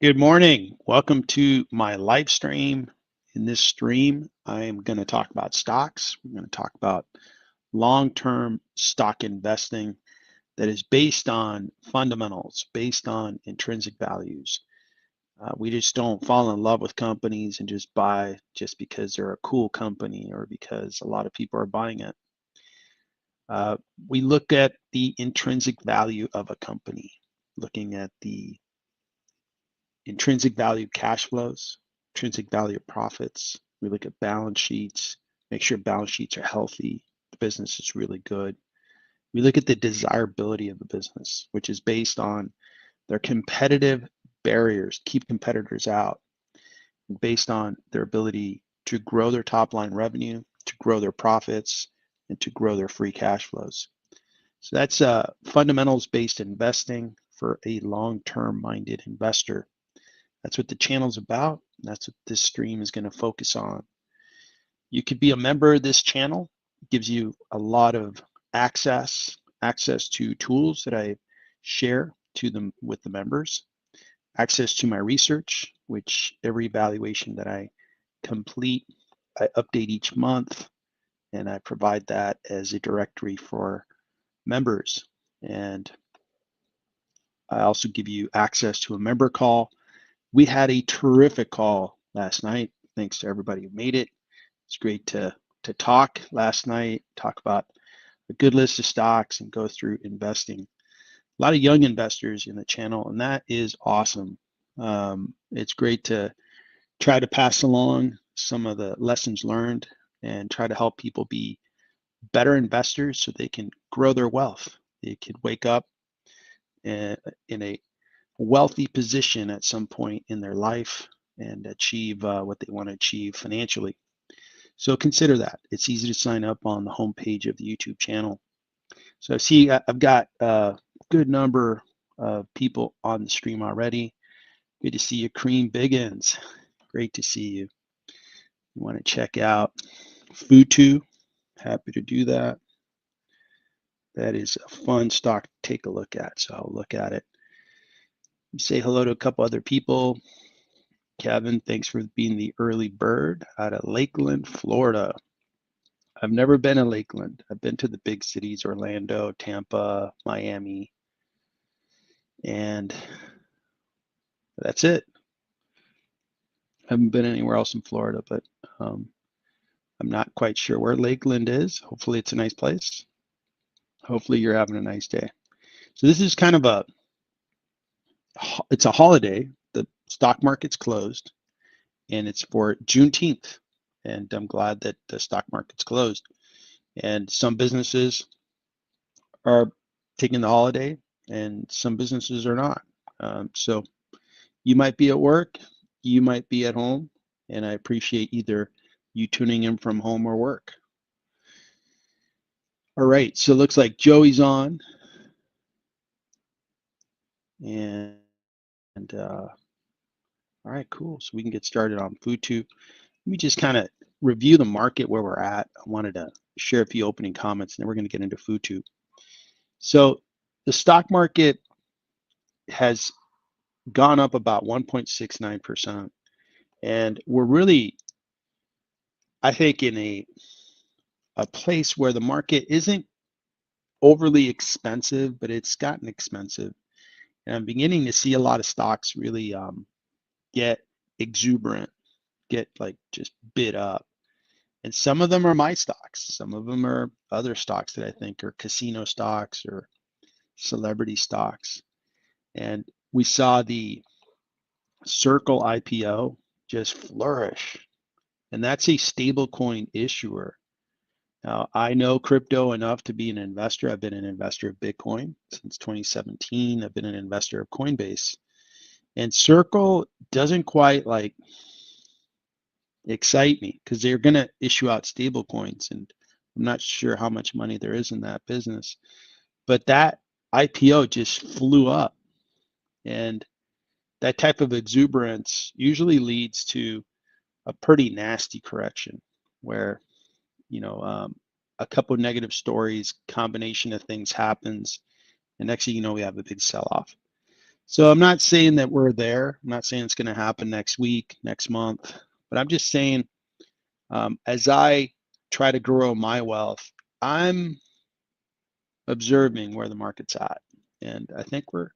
Good morning. Welcome to my live stream. In this stream, I am going to talk about stocks. We're going to talk about long-term stock investing that is based on fundamentals, based on intrinsic values. We just don't fall in love with companies and just buy just because they're a cool company or because a lot of people are buying it. We look at the intrinsic value of a company, looking at the intrinsic value cash flows, intrinsic value of profits. We look at balance sheets, make sure balance sheets are healthy, the business is really good. We look at the desirability of the business, which is based on their competitive barriers, keep competitors out, based on their ability to grow their top line revenue, to grow their profits, and to grow their free cash flows. So that's fundamentals based investing for a long-term minded investor. That's what the channel's about. That's what this stream is going to focus on. You could be a member of this channel. It gives you a lot of access to tools that I share to them with the members, access to my research, which every evaluation that I complete, I update each month, and I provide that as a directory for members. And I also give you access to a member call. We had a terrific call last night. Thanks to everybody who made it. It's great to talk last night, talk about a good list of stocks and go through investing. A lot of young investors in the channel, and that is awesome. It's great to try to pass along some of the lessons learned and try to help people be better investors so they can grow their wealth. They could wake up in a wealthy position at some point in their life and achieve what they want to achieve financially. So consider that. It's easy to sign up on the homepage of the YouTube channel. So I see I've got a good number of people on the stream already. Good to see you, Cream Biggins. Great to see you. You want to check out Futu? Happy to do that. That is a fun stock to take a look at, so I'll look at it. Say hello to a couple other people. Kevin, thanks for being the early bird out of Lakeland, Florida. I've never been in Lakeland. I've been to the big cities, Orlando, Tampa, Miami, and that's it. I haven't been anywhere else in Florida, but I'm not quite sure where Lakeland is. Hopefully it's a nice place. Hopefully you're having a nice day. So this is kind of it's a holiday. The stock market's closed, and it's for Juneteenth. And I'm glad that the stock market's closed. And some businesses are taking the holiday, and some businesses are not. So you might be at work, you might be at home, and I appreciate either you tuning in from home or work. All right, so it looks like Joey's on. And all right, cool. So we can get started on Futu. Let me just kind of review the market where we're at. I wanted to share a few opening comments, and then we're going to get into Futu. So the stock market has gone up about 1.69%. And we're really, I think, in a place where the market isn't overly expensive, but it's gotten expensive. And I'm beginning to see a lot of stocks really get exuberant, get like just bid up. And some of them are my stocks. Some of them are other stocks that I think are casino stocks or celebrity stocks. And we saw the Circle IPO just flourish. And that's a stablecoin issuer. Now, I know crypto enough to be an investor. I've been an investor of Bitcoin since 2017. I've been an investor of Coinbase. And Circle doesn't quite like excite me because they're going to issue out stable coins, and I'm not sure how much money there is in that business. But that IPO just flew up, and that type of exuberance usually leads to a pretty nasty correction where, a couple of negative stories, combination of things happens, and next thing you know, we have a big sell-off. So I'm not saying that we're there. I'm not saying it's going to happen next week, next month, but I'm just saying as I try to grow my wealth, I'm observing where the market's at, and I think we're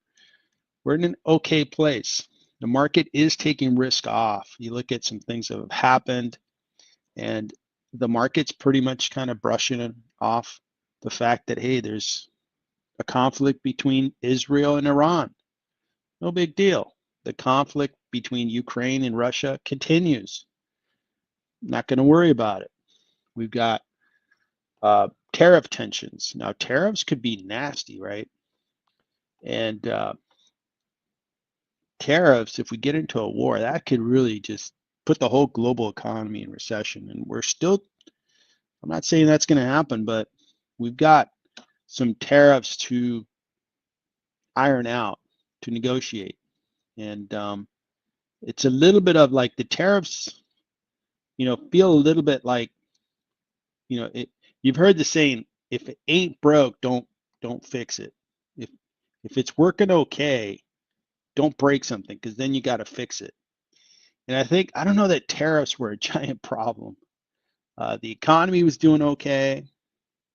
in an okay place. The market is taking risk off. You look at some things that have happened, and the market's pretty much kind of brushing off the fact that, hey, there's a conflict between Israel and Iran. No big deal. The conflict between Ukraine and Russia continues. Not going to worry about it. We've got tariff tensions. Now, tariffs could be nasty, right? And tariffs, if we get into a war, that could really just put the whole global economy in recession. And we're still, I'm not saying that's going to happen, but we've got some tariffs to iron out, to negotiate. And it's a little bit of like the tariffs, feel a little bit like, you've heard the saying, if it ain't broke, don't fix it. If if it's working okay, don't break something because then you got to fix it. And I don't know that tariffs were a giant problem. The economy was doing okay,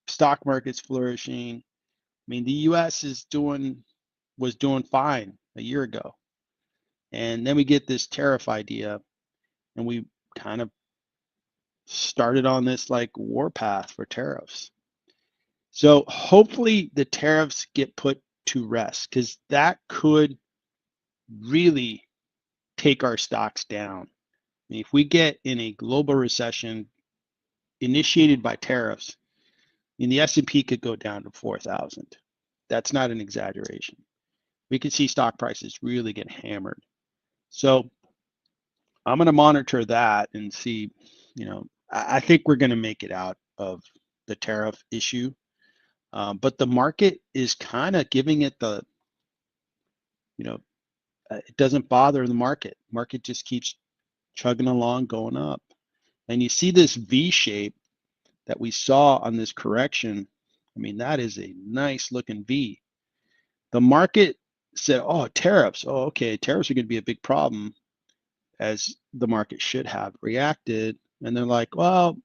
stock market's flourishing. I mean, the U.S. was doing fine a year ago, and then we get this tariff idea, and we kind of started on this like war path for tariffs. So hopefully the tariffs get put to rest because that could really take our stocks down. I mean, if we get in a global recession initiated by tariffs, and the S&P could go down to 4,000. That's not an exaggeration. We could see stock prices really get hammered. So I'm going to monitor that and see, I think we're going to make it out of the tariff issue. But the market is kind of giving it it doesn't bother the market. Market just keeps chugging along, going up. And you see this V shape that we saw on this correction. I mean, that is a nice looking V. The market said, oh, tariffs. Oh, okay, tariffs are going to be a big problem, as the market should have reacted. And they're like, well,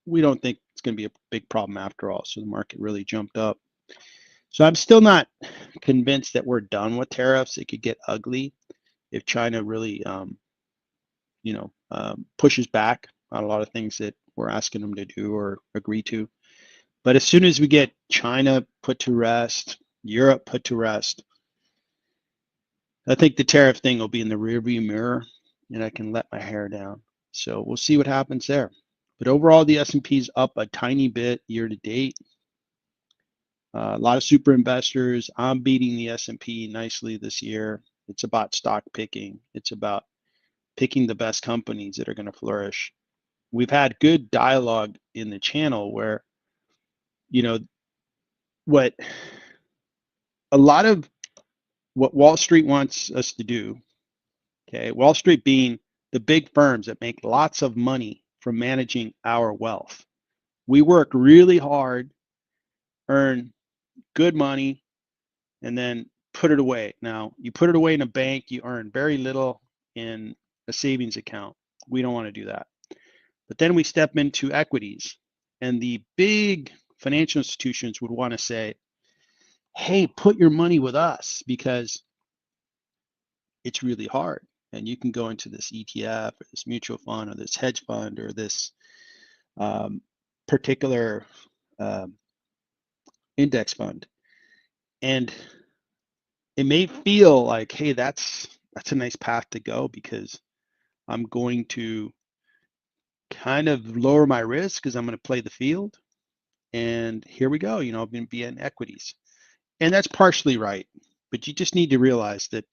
we don't think it's going to be a big problem after all. So the market really jumped up. So I'm still not convinced that we're done with tariffs. It could get ugly if China really, pushes back on a lot of things that we're asking them to do or agree to. But as soon as we get China put to rest, Europe put to rest, I think the tariff thing will be in the rearview mirror, and I can let my hair down. So we'll see what happens there. But overall, the S&P's up a tiny bit year to date. A lot of super investors. I'm beating the S&P nicely this year. It's about stock picking. It's about picking the best companies that are going to flourish. We've had good dialogue in the channel where, what a lot of what Wall Street wants us to do, okay, Wall Street being the big firms that make lots of money from managing our wealth. We work really hard, earn good money, and then put it away. Now, you put it away in a bank, you earn very little in a savings account. We don't want to do that. But then we step into equities, and the big financial institutions would want to say, hey, put your money with us because it's really hard. And you can go into this ETF or this mutual fund or this hedge fund or this particular index fund. And it may feel like, hey, that's a nice path to go because I'm going to kind of lower my risk because I'm going to play the field. And here we go, I'm going to be in equities. And that's partially right. But you just need to realize that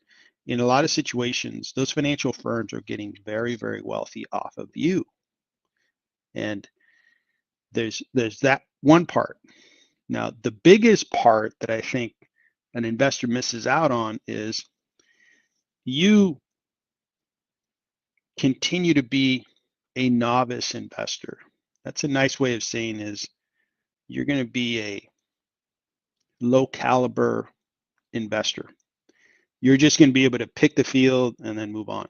in a lot of situations, those financial firms are getting very, very wealthy off of you. And there's that one part. Now, the biggest part that I think an investor misses out on is you continue to be a novice investor. That's a nice way of saying is you're going to be a low caliber investor. You're just going to be able to pick the field and then move on.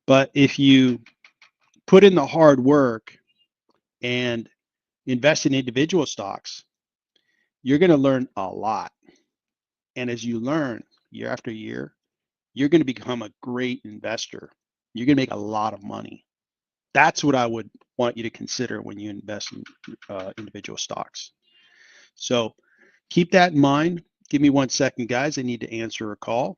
But if you put in the hard work and invest in individual stocks, you're going to learn a lot. And as you learn year after year, you're going to become a great investor. You're going to make a lot of money. That's what I would want you to consider when you invest in individual stocks. So keep that in mind. Give me 1 second, guys. I need to answer a call.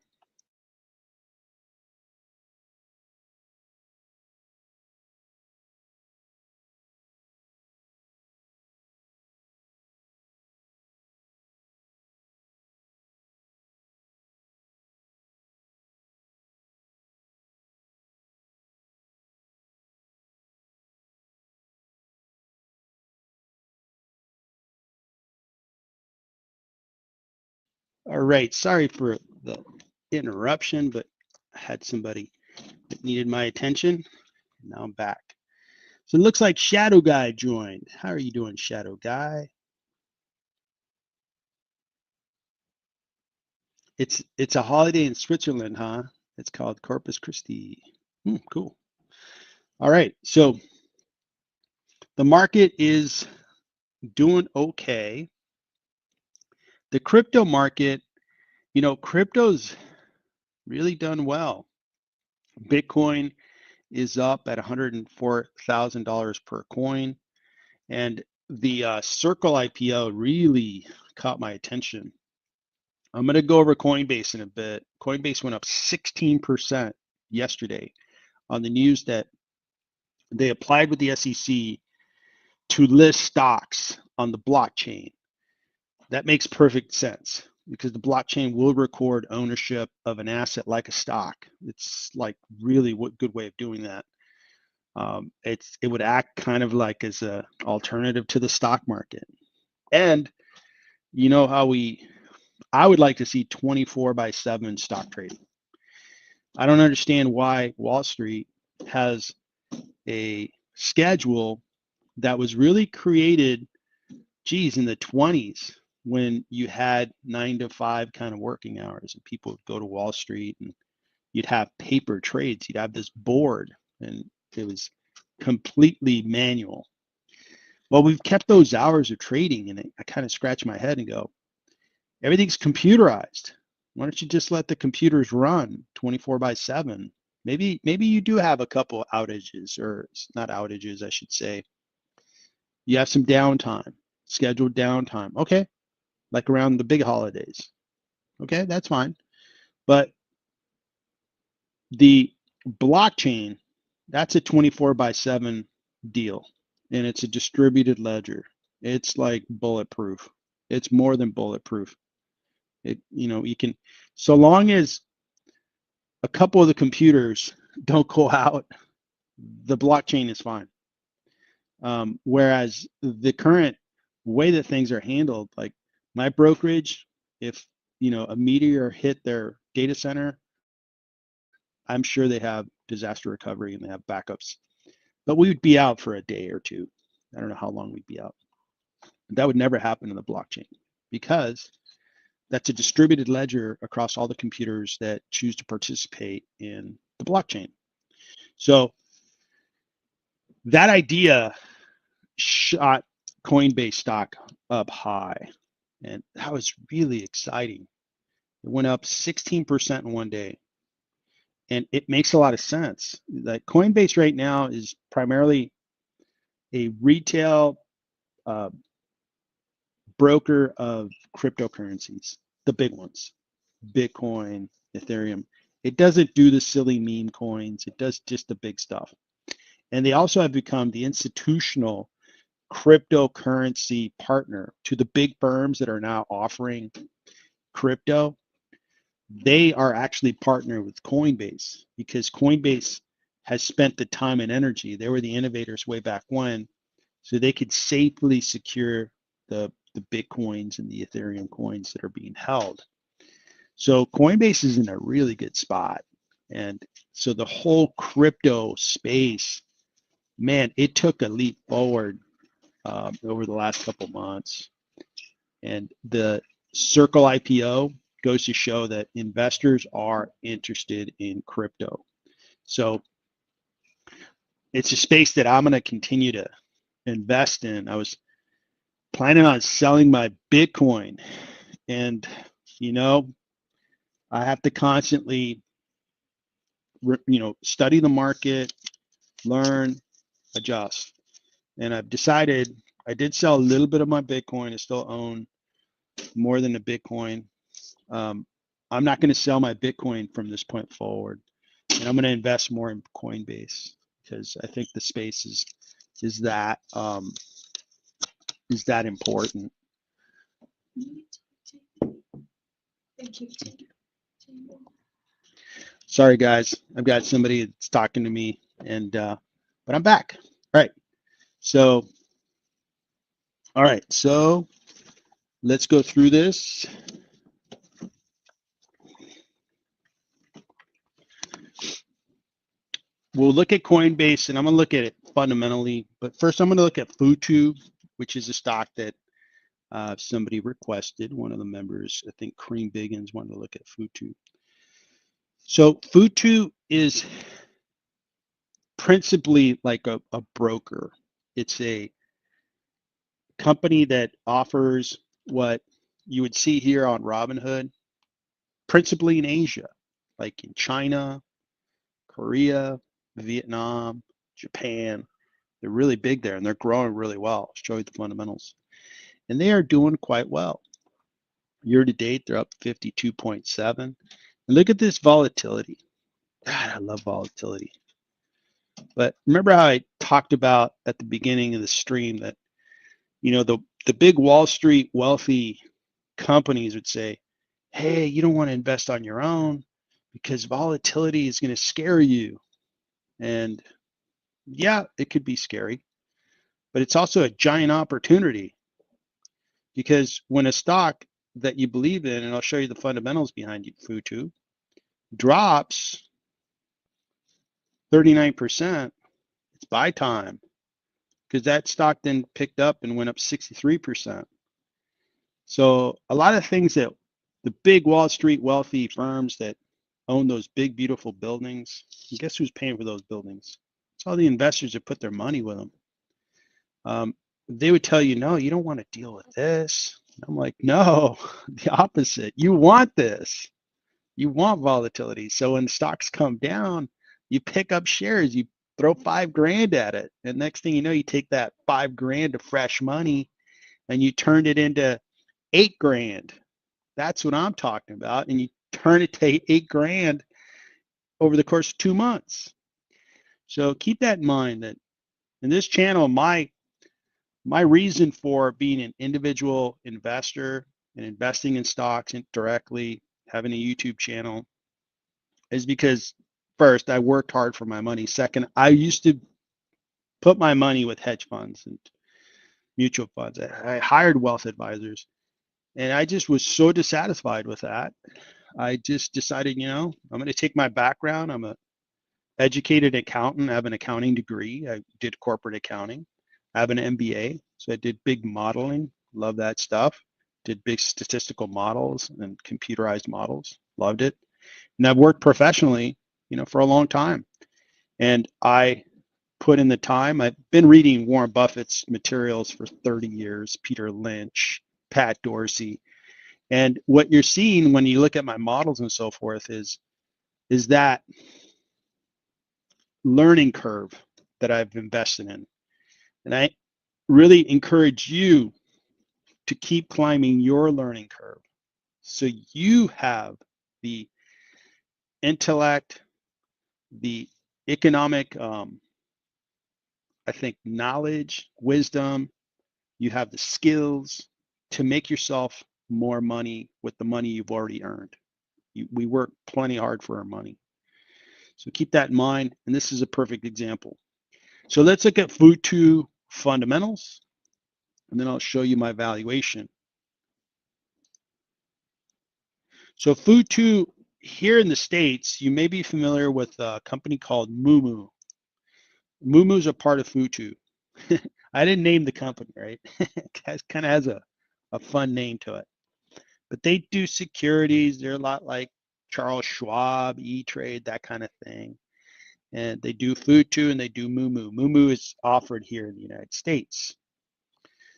All right. Sorry for the interruption, but I had somebody that needed my attention. Now I'm back. So it looks like Shadow Guy joined. How are you doing, Shadow Guy? It's a holiday in Switzerland, huh? It's called Corpus Christi. Cool. All right. So the market is doing okay. The crypto market, crypto's really done well. Bitcoin is up at $104,000 per coin. And the Circle IPO really caught my attention. I'm going to go over Coinbase in a bit. Coinbase went up 16% yesterday on the news that they applied with the SEC to list stocks on the blockchain. That makes perfect sense because the blockchain will record ownership of an asset like a stock. It's like really what good way of doing that. It would act kind of like as an alternative to the stock market. And you know how I would like to see 24/7 stock trading. I don't understand why Wall Street has a schedule that was really created, geez, in the 20s when you had 9 to 5 kind of working hours and people would go to Wall Street and you'd have paper trades. You'd have this board and it was completely manual. Well, we've kept those hours of trading and I kind of scratch my head and go, everything's computerized. Why don't you just let the computers run 24/7? Maybe you do have a couple outages, or not outages, I should say. You have some downtime, scheduled downtime. Okay, like around the big holidays. Okay, that's fine. But the blockchain, that's a 24/7 deal, and it's a distributed ledger. It's like bulletproof. It's more than bulletproof. You can, so long as a couple of the computers don't go out, the blockchain is fine. Whereas the current way that things are handled, like my brokerage, if a meteor hit their data center, I'm sure they have disaster recovery and they have backups. But we would be out for a day or two. I don't know how long we'd be out. That would never happen in the blockchain because that's a distributed ledger across all the computers that choose to participate in the blockchain. So that idea shot Coinbase stock up high, and that was really exciting. It went up 16% in one day, and it makes a lot of sense. Like Coinbase right now is primarily a retail uh, broker of cryptocurrencies, the big ones, Bitcoin, Ethereum. It doesn't do the silly meme coins. It does just the big stuff. And they also have become the institutional cryptocurrency partner to the big firms that are now offering crypto. They are actually partnered with Coinbase because Coinbase has spent the time and energy. They were the innovators way back when, so they could safely secure the Bitcoins and the Ethereum coins that are being held. So Coinbase is in a really good spot. And so the whole crypto space, man, it took a leap forward over the last couple months. And the Circle IPO goes to show that investors are interested in crypto. So it's a space that I'm going to continue to invest in. I was planning on selling my Bitcoin, and you know, I have to constantly, study the market, learn, adjust. And I've decided I did sell a little bit of my Bitcoin. I still own more than a Bitcoin. I'm not going to sell my Bitcoin from this point forward, and I'm going to invest more in Coinbase because I think the space is that important. Thank you. Sorry, guys. I've got somebody that's talking to me, and but I'm back. All right. So, let's go through this. We'll look at Coinbase, and I'm going to look at it fundamentally. But first, I'm going to look at Futu, which is a stock that somebody requested. One of the members, I think Cream Biggins, wanted to look at Futu. So Futu is principally like a broker. It's a company that offers what you would see here on Robinhood, principally in Asia, like in China, Korea, Vietnam, Japan. They're really big there, and they're growing really well. I'll show you the fundamentals. And they are doing quite well. Year to date, they're up 52.7. And look at this volatility. God, I love volatility. But remember how I talked about at the beginning of the stream that, the big Wall Street wealthy companies would say, hey, you don't want to invest on your own because volatility is going to scare you. And yeah, it could be scary, but it's also a giant opportunity, because when a stock that you believe in, and I'll show you the fundamentals behind Futu, drops 39%, it's buy time, because that stock then picked up and went up 63%. So a lot of things that the big Wall Street wealthy firms that own those big, beautiful buildings, and guess who's paying for those buildings? It's all the investors that put their money with them. They would tell you, no, you don't want to deal with this. I'm like, no, the opposite. You want this. You want volatility. So when stocks come down, you pick up shares, you throw $5,000 at it. And next thing you know, you take that $5,000 of fresh money and you turn it into $8,000. That's what I'm talking about. And you turn it to $8,000 over the course of 2 months. So keep that in mind, that in this channel, my reason for being an individual investor and investing in stocks directly, having a YouTube channel, is because first, I worked hard for my money. Second, I used to put my money with hedge funds and mutual funds. I hired wealth advisors, and I just was so dissatisfied with that. I just decided, I'm going to take my background. I'm a educated accountant. I have an accounting degree. I did corporate accounting. I have an MBA, so I did big modeling. Love that stuff. Did big statistical models and computerized models. Loved it. And I've worked professionally, for a long time. And I put in the time. I've been reading Warren Buffett's materials for 30 years, Peter Lynch, Pat Dorsey. And what you're seeing when you look at my models and so forth is that learning curve that I've invested in. And I really encourage you to keep climbing your learning curve so you have the intellect, the economic, I think, knowledge, wisdom, you have the skills to make yourself more money with the money you've already earned. We work plenty hard for our money. So keep that in mind, and this is a perfect example. So let's look at Futu fundamentals, and then I'll show you my valuation. So Futu, here in the States, you may be familiar with a company called Moomoo. Moomoo's a part of Futu. I didn't name the company, right? It kind of has a fun name to it. but they do securities. They're a lot like Charles Schwab, E-Trade, that kind of thing. And they do Futu and they do Mumu. Mumu is offered here in the United States.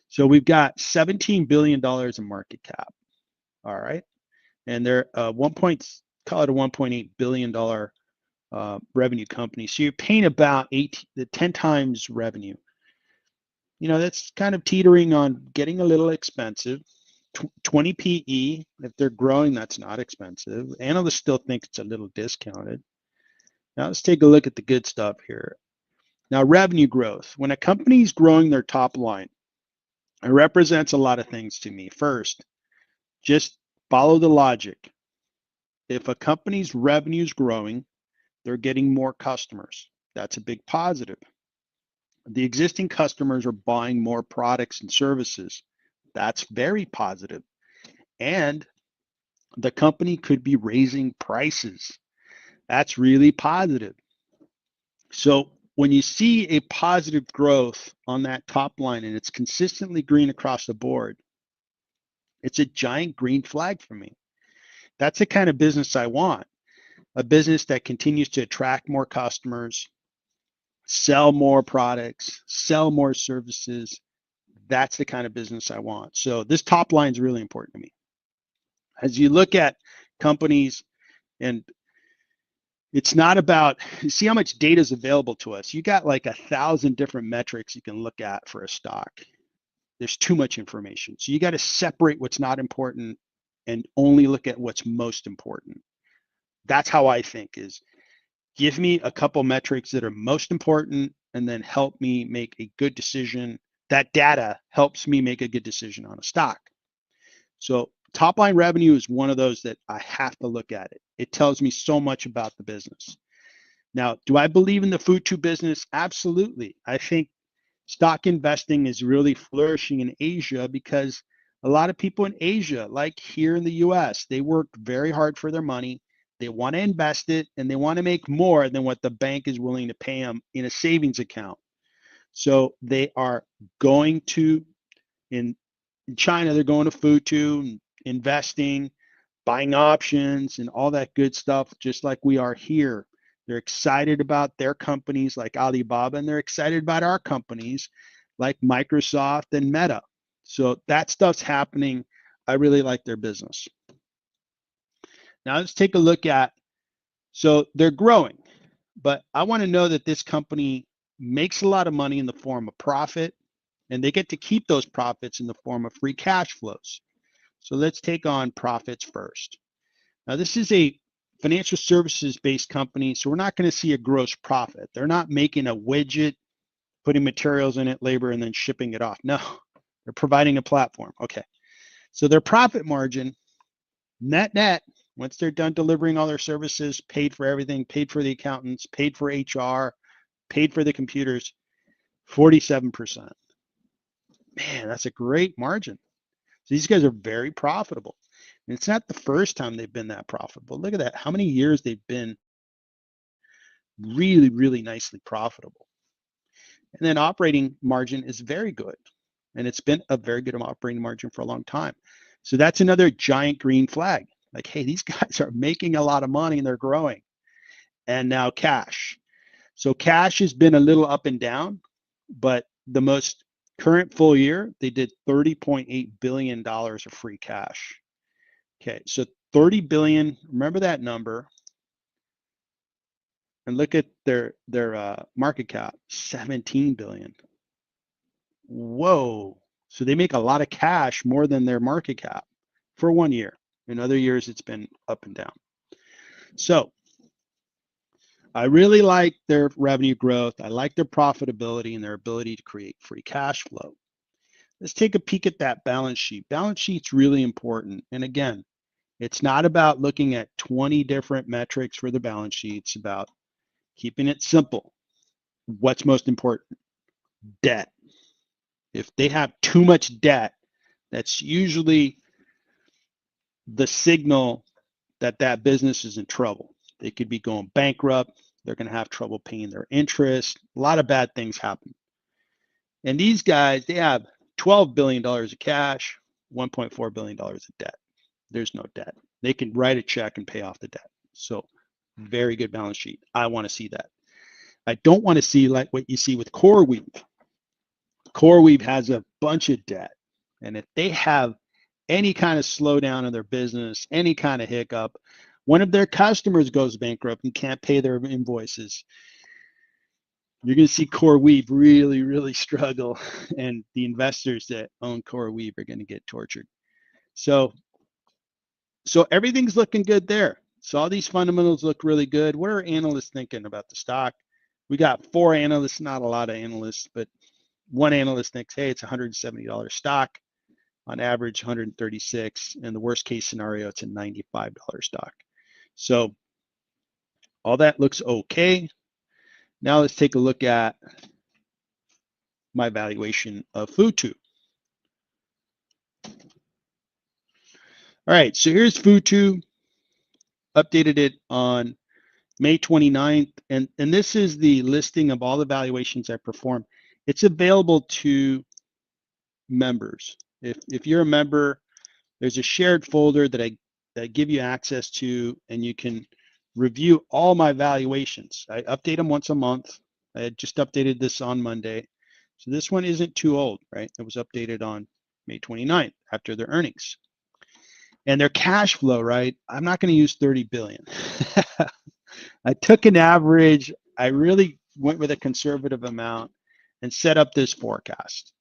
So we've got $17 billion in market cap. All right. And they're call it a $1.8 billion revenue company. So you're paying about 10 times revenue. That's kind of teetering on getting a little expensive. 20 PE, if they're growing, that's not expensive. Analysts still think it's a little discounted. Now let's take a look at the good stuff here. Now, revenue growth. When a company's growing their top line, it represents a lot of things to me. First, just follow the logic. If a company's revenue is growing, they're getting more customers. That's a big positive. The existing customers are buying more products and services. That's very positive. And the company could be raising prices. That's really positive. So when you see a positive growth on that top line and it's consistently green across the board, it's a giant green flag for me. That's the kind of business I want. A business that continues to attract more customers, sell more products, sell more services. That's the kind of business I want. So this top line is really important to me. As you look at companies, and it's not about, you see how much data is available to us. You got like 1,000 different metrics you can look at for a stock. There's too much information. So you got to separate what's not important and only look at what's most important. That's how I think is give me a couple metrics that are most important and then help me make a good decision. That data helps me make a good decision on a stock. So top line revenue is one of those that I have to look at it. It tells me so much about the business. Now, do I believe in the Futu business? Absolutely. I think stock investing is really flourishing in Asia because a lot of people in Asia, like here in the US, they work very hard for their money. They want to invest it and they want to make more than what the bank is willing to pay them in a savings account. So they are going to, in China, they're going to Futu, investing, buying options and all that good stuff, just like we are here. They're excited about their companies like Alibaba, and they're excited about our companies like Microsoft and Meta. So that stuff's happening. I really like their business. Now let's take a look at, so they're growing, but I want to know that this company makes a lot of money in the form of profit, and they get to keep those profits in the form of free cash flows. So let's take on profits first. Now this is a financial services based company, so we're not going to see a gross profit. They're not making a widget, putting materials in it, labor, and then shipping it off. No, they're providing a platform. Okay, so their profit margin, net, once they're done delivering all their services, paid for everything, paid for the accountants, paid for HR, paid for the computers, 47%. Man, that's a great margin. So these guys are very profitable. And it's not the first time they've been that profitable. Look at that. How many years they've been really, really nicely profitable. And then operating margin is very good. And it's been a very good operating margin for a long time. So that's another giant green flag. Like, hey, these guys are making a lot of money and they're growing. And now cash. So cash has been a little up and down, but the most current full year, they did $30.8 billion of free cash. Okay, so 30 billion, remember that number, and look at their market cap, 17 billion. Whoa, so they make a lot of cash, more than their market cap for 1 year. In other years, it's been up and down. So I really like their revenue growth. I like their profitability and their ability to create free cash flow. Let's take a peek at that balance sheet. Balance sheet's really important. And again, it's not about looking at 20 different metrics for the balance sheet. It's about keeping it simple. What's most important? Debt. If they have too much debt, that's usually the signal that that business is in trouble. They could be going bankrupt. They're going to have trouble paying their interest. A lot of bad things happen. And these guys, they have $12 billion of cash, $1.4 billion of debt. There's no debt. They can write a check and pay off the debt. So very good balance sheet. I want to see that. I don't want to see like what you see with CoreWeave. CoreWeave has a bunch of debt. And if they have any kind of slowdown in their business, any kind of hiccup, one of their customers goes bankrupt and can't pay their invoices, you're going to see CoreWeave really, really struggle. And the investors that own CoreWeave are going to get tortured. So everything's looking good there. So all these fundamentals look really good. What are analysts thinking about the stock? We got 4 analysts, not a lot of analysts, but one analyst thinks, hey, it's a $170 stock, on average 136, and the worst case scenario, it's a $95 stock. So all that looks okay. Now let's take a look at my valuation of Futu. All right, so here's Futu. Updated it on May 29th, and this is the listing of all the valuations I performed. It's available to members. If you're a member, there's a shared folder that I give you access to, and you can review all my valuations. I update them once a month. I had just updated this on Monday. So this one isn't too old, right? It was updated on May 29th after their earnings. And their cash flow, right? I'm not going to use 30 billion. I took an average. I really went with a conservative amount and set up this forecast.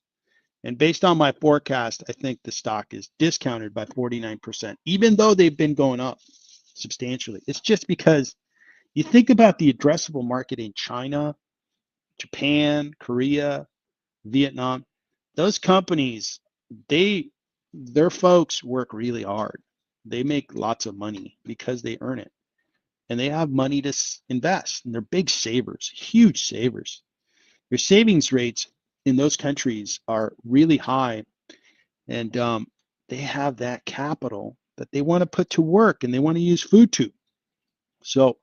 And based on my forecast, I think the stock is discounted by 49%, even though they've been going up substantially. It's just because you think about the addressable market in China, Japan, Korea, Vietnam, those companies, their folks work really hard. They make lots of money because they earn it. And they have money to invest, and they're big savers, huge savers. Their savings rates in those countries are really high, and they have that capital that they want to put to work, and they want to use Futu. So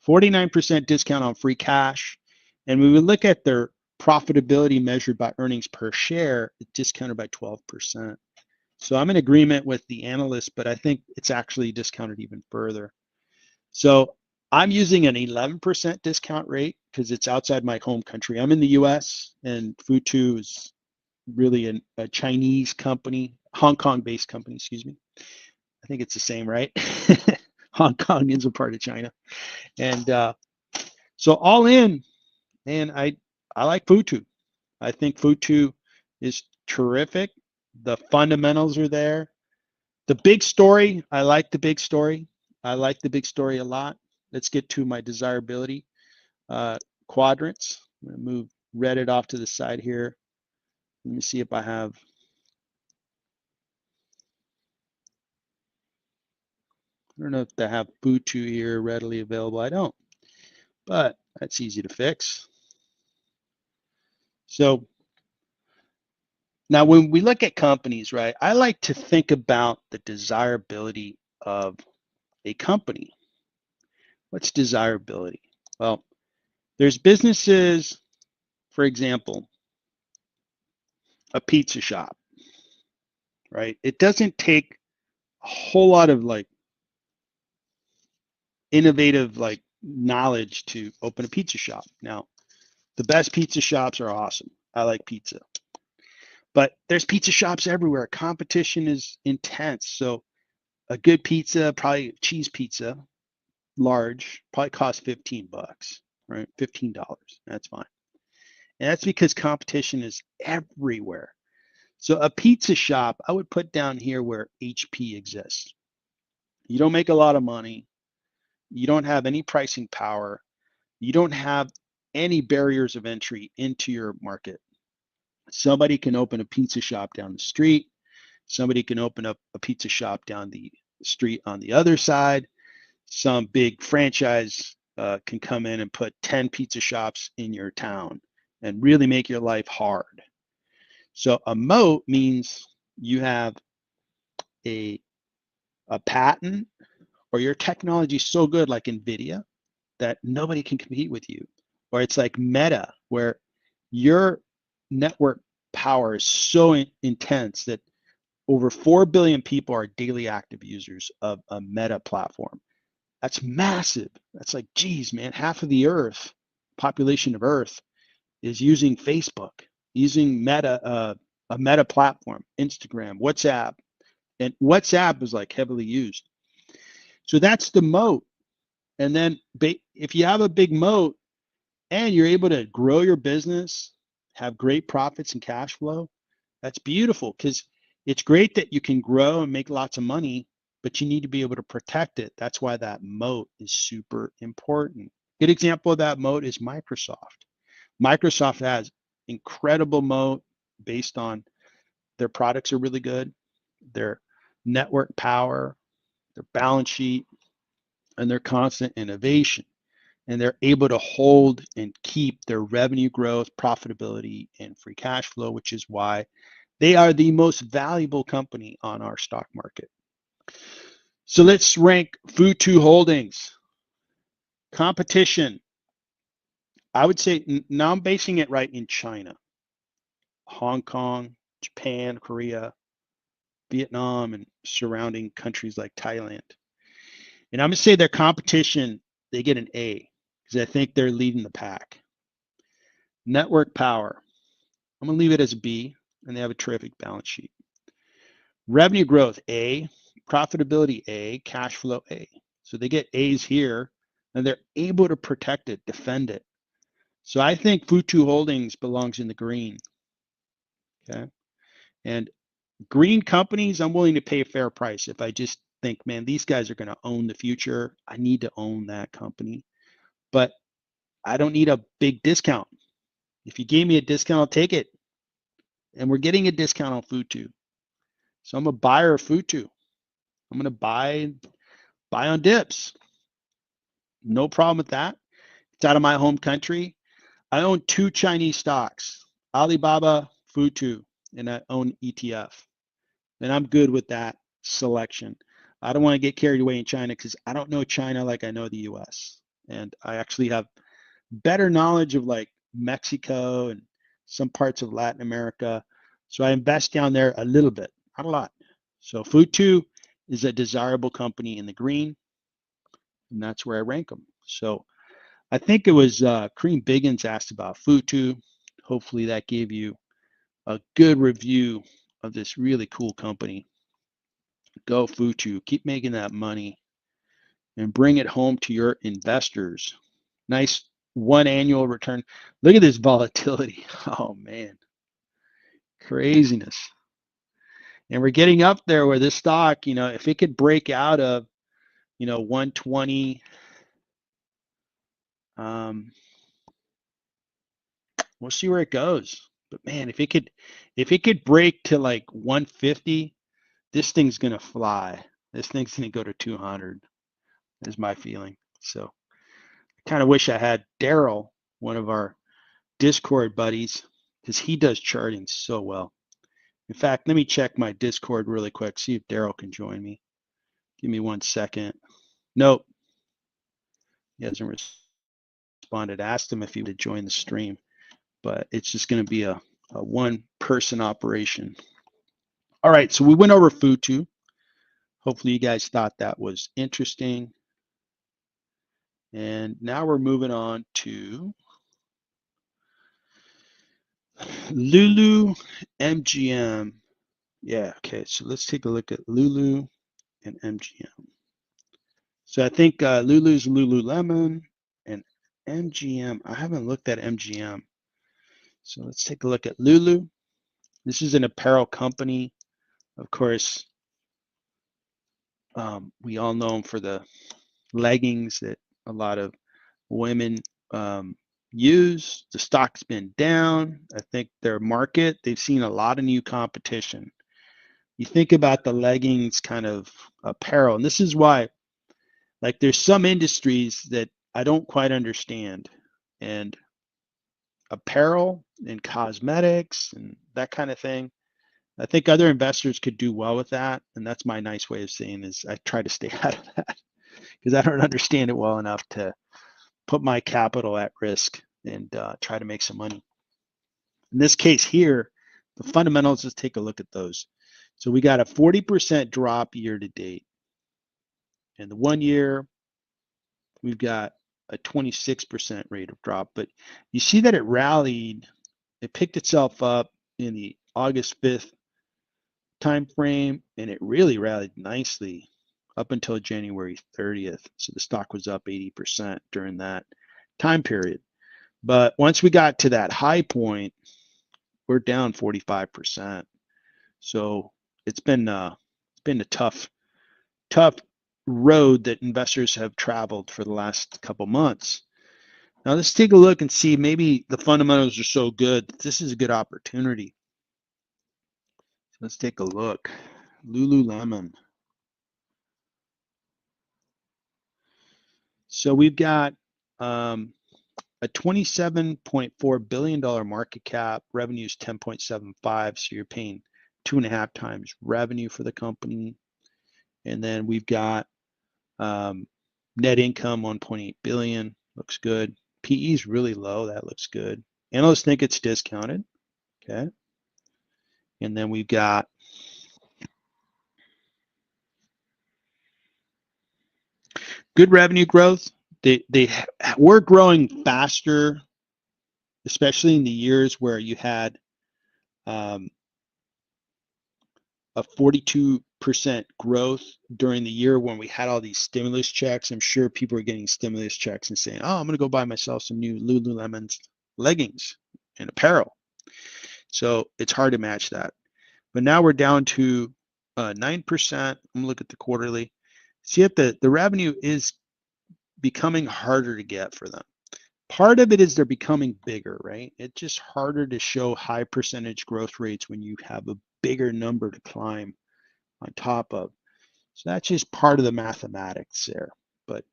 49% discount on free cash, and we would look at their profitability measured by earnings per share, it's discounted by 12%. So I'm in agreement with the analyst, but I think it's actually discounted even further. So I'm using an 11% discount rate because it's outside my home country. I'm in the US, and Futu is really a Chinese company, Hong Kong-based company, excuse me. I think it's the same, right? Hong Kong is a part of China. And so all in, and I like Futu. I think Futu is terrific. The fundamentals are there. The big story, I like the big story. I like the big story a lot. Let's get to my desirability quadrants. I'm going to move Reddit off to the side here. Let me see if I have. I don't know if they have Futu here readily available. I don't, but that's easy to fix. So now when we look at companies, right, I like to think about the desirability of a company. What's desirability? Well, there's businesses, for example, a pizza shop, right? It doesn't take a whole lot of like innovative like knowledge to open a pizza shop. Now, the best pizza shops are awesome. I like pizza. But there's pizza shops everywhere. Competition is intense. So a good pizza, probably cheese pizza, large, probably costs $15, right? $15. That's fine. And that's because competition is everywhere. So a pizza shop, I would put down here where HP exists. You don't make a lot of money. You don't have any pricing power. You don't have any barriers of entry into your market. Somebody can open a pizza shop down the street. Somebody can open up a pizza shop down the street on the other side. Some big franchise can come in and put 10 pizza shops in your town and really make your life hard. So a moat means you have a patent, or your technology is so good like NVIDIA that nobody can compete with you. Or it's like Meta, where your network power is so intense that over 4 billion people are daily active users of a Meta platform. That's massive. That's like, geez, man, half of the Earth, population of Earth, is using Facebook, using Meta, a Meta platform, Instagram, WhatsApp, and WhatsApp is like heavily used. So that's the moat. And then if you have a big moat and you're able to grow your business, have great profits and cash flow, that's beautiful, because it's great that you can grow and make lots of money, but you need to be able to protect it. That's why that moat is super important. Good example of that moat is Microsoft. Microsoft has incredible moat based on their products are really good, their network power, their balance sheet, and their constant innovation. And they're able to hold and keep their revenue growth, profitability, and free cash flow, which is why they are the most valuable company on our stock market. So let's rank Futu holdings. Competition. I would say, now I'm basing it right in China, Hong Kong, Japan, Korea, Vietnam, and surrounding countries like Thailand. And I'm going to say their competition, they get an A, because I think they're leading the pack. Network power, I'm going to leave it as a B, and they have a terrific balance sheet. Revenue growth, A. Profitability, A. Cash flow, A. So they get A's here, and they're able to protect it, defend it. So I think Futu Holdings belongs in the green. Okay. And green companies, I'm willing to pay a fair price if I just think, man, these guys are going to own the future. I need to own that company. But I don't need a big discount. If you gave me a discount, I'll take it. And we're getting a discount on Futu. So I'm a buyer of Futu. I'm going to buy on dips. No problem with that. It's out of my home country. I own 2 Chinese stocks, Alibaba, Futu, and I own ETF. And I'm good with that selection. I don't want to get carried away in China, because I don't know China like I know the US. And I actually have better knowledge of like Mexico and some parts of Latin America. So I invest down there a little bit, not a lot. So Futu is a desirable company in the green, and that's where I rank them. So I think it was Kareem Biggins asked about Futu. Hopefully that gave you a good review of this really cool company. Go Futu, keep making that money and bring it home to your investors. Nice 1 annual return. Look at this volatility. Oh man, craziness. And we're getting up there where this stock, if it could break out of, 120, we'll see where it goes. But man, if it could break to like 150, this thing's gonna fly. This thing's gonna go to 200, is my feeling. So I kind of wish I had Daryl, one of our Discord buddies, because he does charting so well. In fact, let me check my Discord really quick, see if Daryl can join me. Give me 1 second. Nope. He hasn't responded. Asked him if he would join the stream, but it's just going to be a 1-person operation. All right, so we went over Futu. Hopefully you guys thought that was interesting. And now we're moving on to Lulu MGM. Yeah, okay, so let's take a look at Lulu and MGM. So I think Lulu's Lululemon and MGM. I haven't looked at MGM. So let's take a look at Lulu. This is an apparel company. Of course, we all know them for the leggings that a lot of women use. The stock's been down. I think their market, they've seen a lot of new competition. You think about the leggings kind of apparel, and this is why, like, there's some industries that I don't quite understand, and apparel and cosmetics and that kind of thing, I think other investors could do well with that. And that's my nice way of saying is I try to stay out of that, because I don't understand it well enough to put my capital at risk and try to make some money. In this case here, the fundamentals, just take a look at those. So we got a 40% drop year to date. And the 1 year, we've got a 26% rate of drop. But you see that it rallied, it picked itself up in the August 5th time frame, and it really rallied nicely up until January 30th. So the stock was up 80% during that time period. But once we got to that high point, we're down 45%. So it's been a tough road that investors have traveled for the last couple months. Now let's take a look and see, maybe the fundamentals are so good that this is a good opportunity. So let's take a look. Lululemon. So we've got a $27.4 billion market cap, revenues 10.75, so you're paying 2.5 times revenue for the company. And then we've got net income 1.8 billion, looks good. PE is really low, that looks good. Analysts think it's discounted, okay. And then we've got good revenue growth. They were growing faster, especially in the years where you had a 42% growth during the year when we had all these stimulus checks. I'm sure people are getting stimulus checks and saying, oh, I'm going to go buy myself some new Lululemon leggings and apparel. So it's hard to match that. But now we're down to 9%. I'm going to look at the quarterly. See if the revenue is becoming harder to get for them. Part of it is they're becoming bigger, right? It's just harder to show high percentage growth rates when you have a bigger number to climb on top of. So that's just part of the mathematics there, but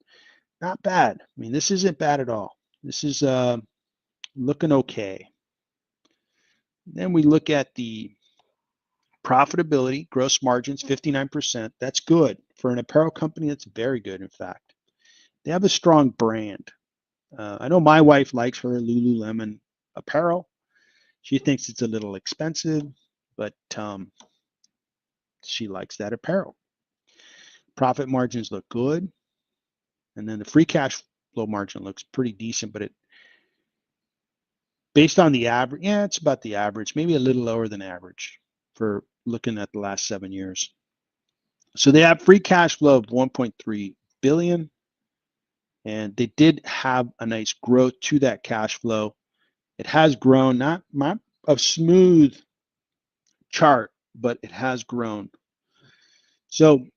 not bad. I mean, this isn't bad at all. This is looking okay. Then we look at the profitability, gross margins, 59%. That's good. For an apparel company, that's very good, in fact. They have a strong brand. I know my wife likes her Lululemon apparel. She thinks it's a little expensive, but she likes that apparel. Profit margins look good. And then the free cash flow margin looks pretty decent, but based on the average, yeah, it's about the average, maybe a little lower than average for looking at the last 7 years. So they have free cash flow of 1.3 billion, and they did have a nice growth to that cash flow. It has grown, not a smooth chart, but it has grown. So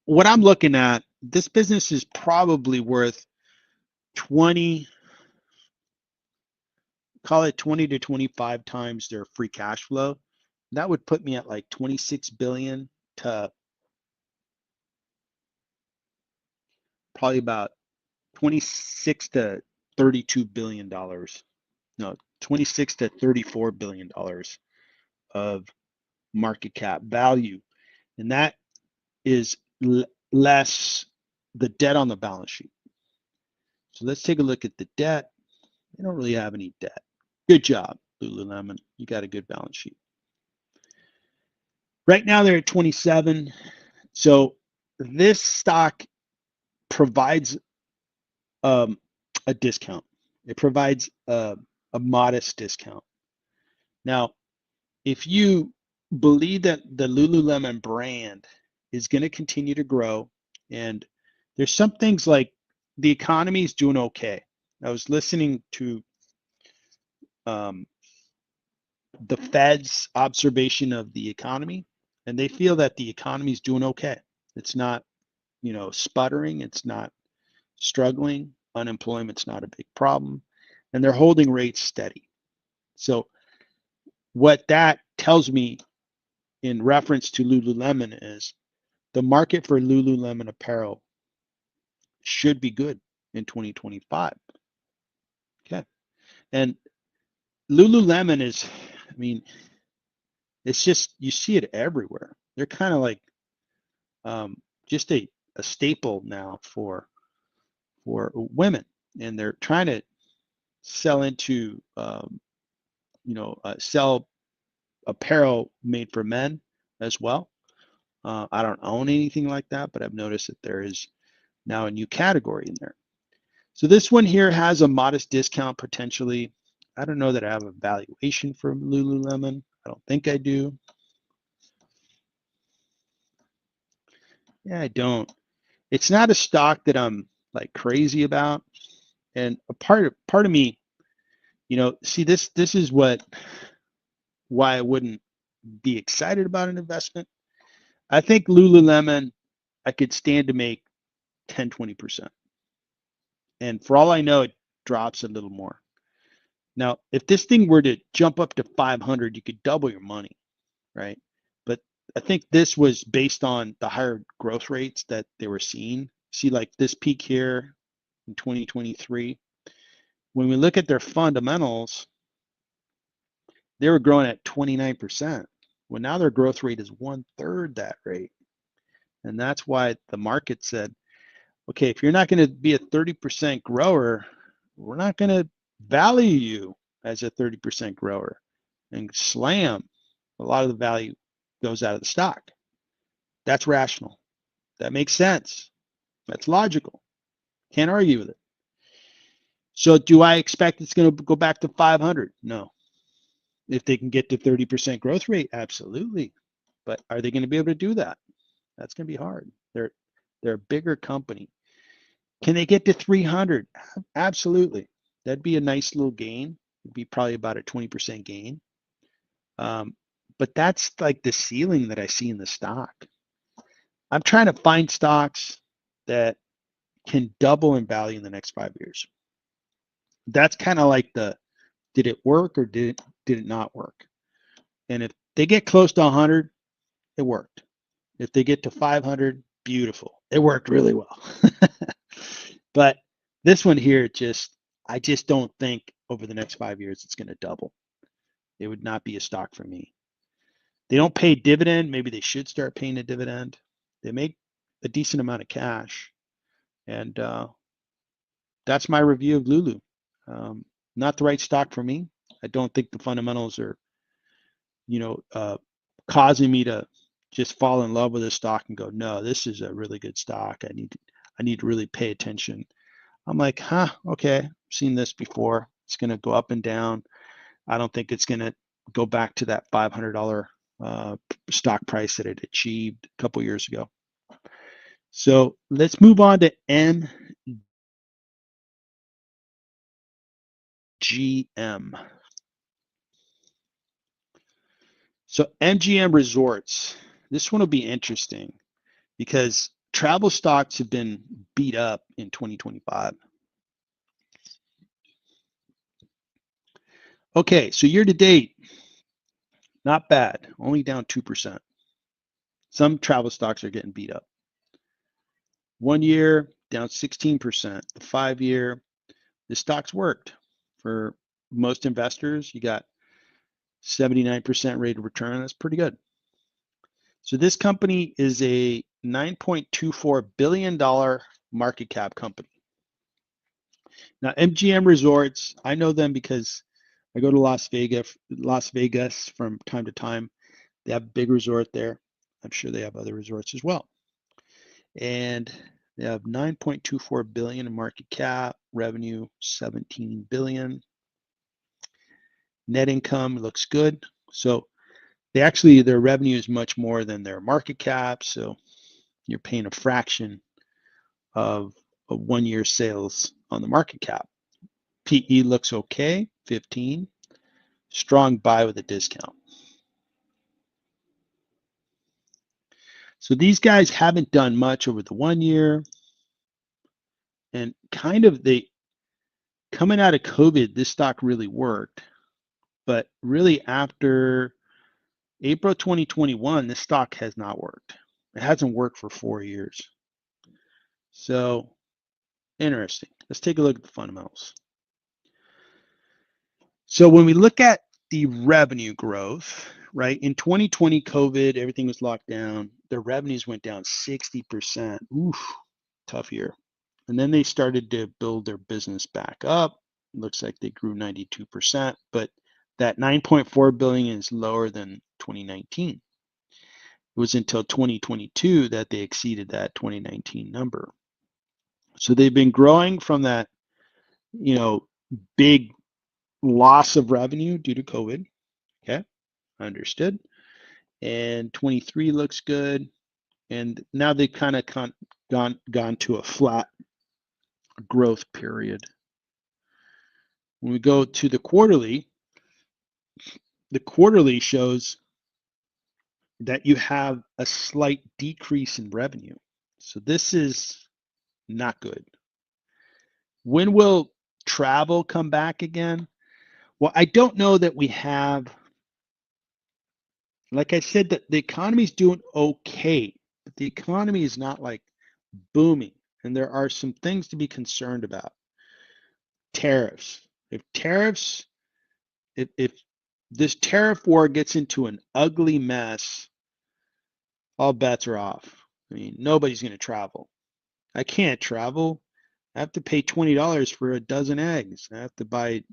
what I'm looking at, this business is probably worth 20 to 25 times their free cash flow. That would put me at like 26 billion to probably about 26 to 32 billion dollars. No, 26 to 34 billion dollars of market cap value. And that is less the debt on the balance sheet. So let's take a look at the debt. They don't really have any debt. Good job, Lululemon. You got a good balance sheet. Right now they're at 27. So this stock provides a discount. It provides a modest discount. Now, if you believe that the Lululemon brand is going to continue to grow, and there's some things like the economy is doing okay. I was listening to the Fed's observation of the economy, and they feel that the economy is doing okay. It's not, sputtering. It's not struggling. Unemployment's not a big problem, and they're holding rates steady. So what that tells me in reference to Lululemon is the market for Lululemon apparel should be good in 2025. Okay. And Lululemon is, I mean, it's just, you see it everywhere. They're kind of like just a staple now for women, and they're trying to sell into, sell apparel made for men as well. I don't own anything like that, but I've noticed that there is now a new category in there. So this one here has a modest discount potentially. I don't know that I have a valuation for Lululemon. I don't think I do. Yeah, I don't. It's not a stock that I'm like crazy about. And a part of me, see this is why I wouldn't be excited about an investment. I think Lululemon, I could stand to make 10, 20%. And for all I know, it drops a little more. Now, if this thing were to jump up to 500, you could double your money, right? But I think this was based on the higher growth rates that they were seeing. See, like this peak here in 2023, when we look at their fundamentals, they were growing at 29%. Well, now their growth rate is 1/3 that rate. And that's why the market said, okay, if you're not going to be a 30% grower, we're not going to value you as a 30% grower. And slam, a lot of the value goes out of the stock. That's rational. That makes sense. That's logical. Can't argue with it. So do I expect it's going to go back to 500? No. If they can get to 30% growth rate, absolutely. But are they going to be able to do that? That's going to be hard. They're a bigger company. Can they get to 300? Absolutely. That'd be a nice little gain. It'd be probably about a 20% gain. But that's like the ceiling that I see in the stock. I'm trying to find stocks that can double in value in the next 5 years. That's kind of like did it work or did it not work? And if they get close to 100, it worked. If they get to 500, beautiful. It worked really well. But this one here, I just don't think over the next 5 years it's going to double. It would not be a stock for me. They don't pay dividend. Maybe they should start paying a dividend. They make a decent amount of cash. And that's my review of Lulu. Not the right stock for me. I don't think the fundamentals are, causing me to just fall in love with this stock and go, no, this is a really good stock. I need to really pay attention. I'm like, okay, I've seen this before. It's going to go up and down. I don't think it's going to go back to that $500 stock price that it achieved a couple years ago. So let's move on to MGM. So MGM Resorts, this one will be interesting because travel stocks have been beat up in 2025. Okay, so year to date, not bad, only down 2%. Some travel stocks are getting beat up. 1 year, down 16%. The 5 year, the stocks worked. For most investors, you got 79% rate of return. That's pretty good. So this company is a $9.24 billion market cap company. Now, MGM Resorts, I know them because I go to Las Vegas from time to time. They have a big resort there. I'm sure they have other resorts as well. And they have 9.24 billion in market cap, revenue 17 billion. Net income looks good. So their revenue is much more than their market cap. So you're paying a fraction of a 1 year sales on the market cap. PE looks okay, 15. Strong buy with a discount. So these guys haven't done much over the 1 year. And coming out of COVID, this stock really worked. But really after April 2021, this stock has not worked. It hasn't worked for 4 years. So interesting. Let's take a look at the fundamentals. So when we look at the revenue growth, right, in 2020 COVID, everything was locked down. Their revenues went down 60%. Oof, tough year. And then they started to build their business back up. It looks like they grew 92%, but That 9.4 billion is lower than 2019. It was until 2022 that they exceeded that 2019 number. So they've been growing from that, big loss of revenue due to COVID. Okay, understood. And 23 looks good. And now they've kind of gone to a flat growth period. When we go to the quarterly shows that you have a slight decrease in revenue. So this is not good. When will travel come back again? Well, I don't know that we have, like I said, that the economy's doing okay, but the economy is not like booming. And there are some things to be concerned about. Tariffs. If this tariff war gets into an ugly mess, all bets are off. I mean, nobody's going to travel. I can't travel. I have to pay $20 for a dozen eggs. I have to buy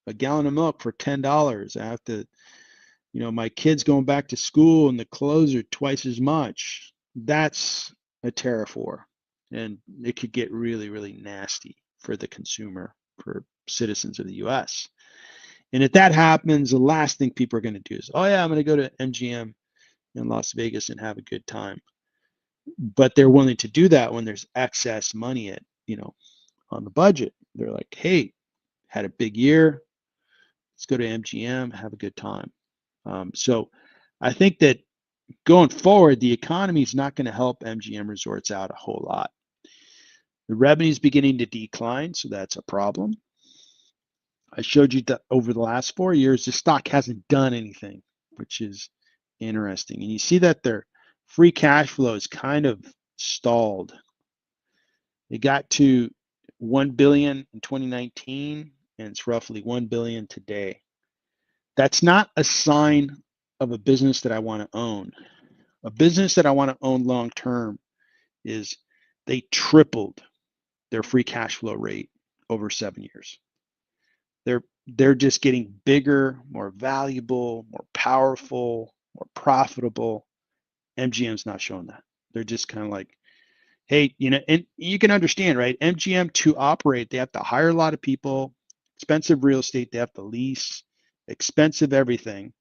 a gallon of milk for $10. I have to, my kids going back to school and the clothes are twice as much. That's a tariff war. And it could get really, really nasty for the consumer, for citizens of the US. And if that happens, the last thing people are going to do is, oh yeah, I'm going to go to MGM in Las Vegas and have a good time. But they're willing to do that when there's excess money on the budget. They're like, hey, had a big year. Let's go to MGM, have a good time. So I think that going forward, the economy is not going to help MGM resorts out a whole lot. The revenue is beginning to decline, so that's a problem. I showed you that over the last 4 years, the stock hasn't done anything, which is interesting. And you see that their free cash flow is kind of stalled. It got to 1 billion in 2019, and it's roughly 1 billion today. That's not a sign of a business that I want to own. A business that I want to own long term is they tripled their free cash flow rate over 7 years. They're just getting bigger, more valuable, more powerful, more profitable. MGM's not showing that. They're just kind of like, hey, and you can understand, right? MGM to operate, they have to hire a lot of people, expensive real estate, they have to lease, expensive everything.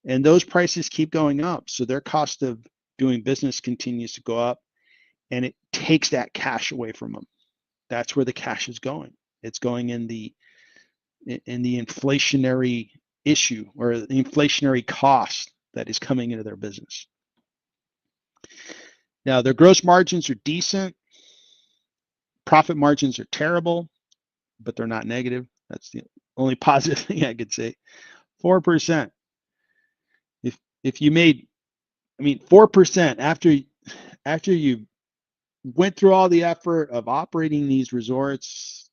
And those prices keep going up. So their cost of doing business continues to go up, and it takes that cash away from them. That's where the cash is going. It's going in the inflationary issue, or the inflationary cost that is coming into their business. Now, their gross margins are decent. Profit margins are terrible, but they're not negative. That's the only positive thing I could say. 4%. If you made, 4% after you went through all the effort of operating these resorts,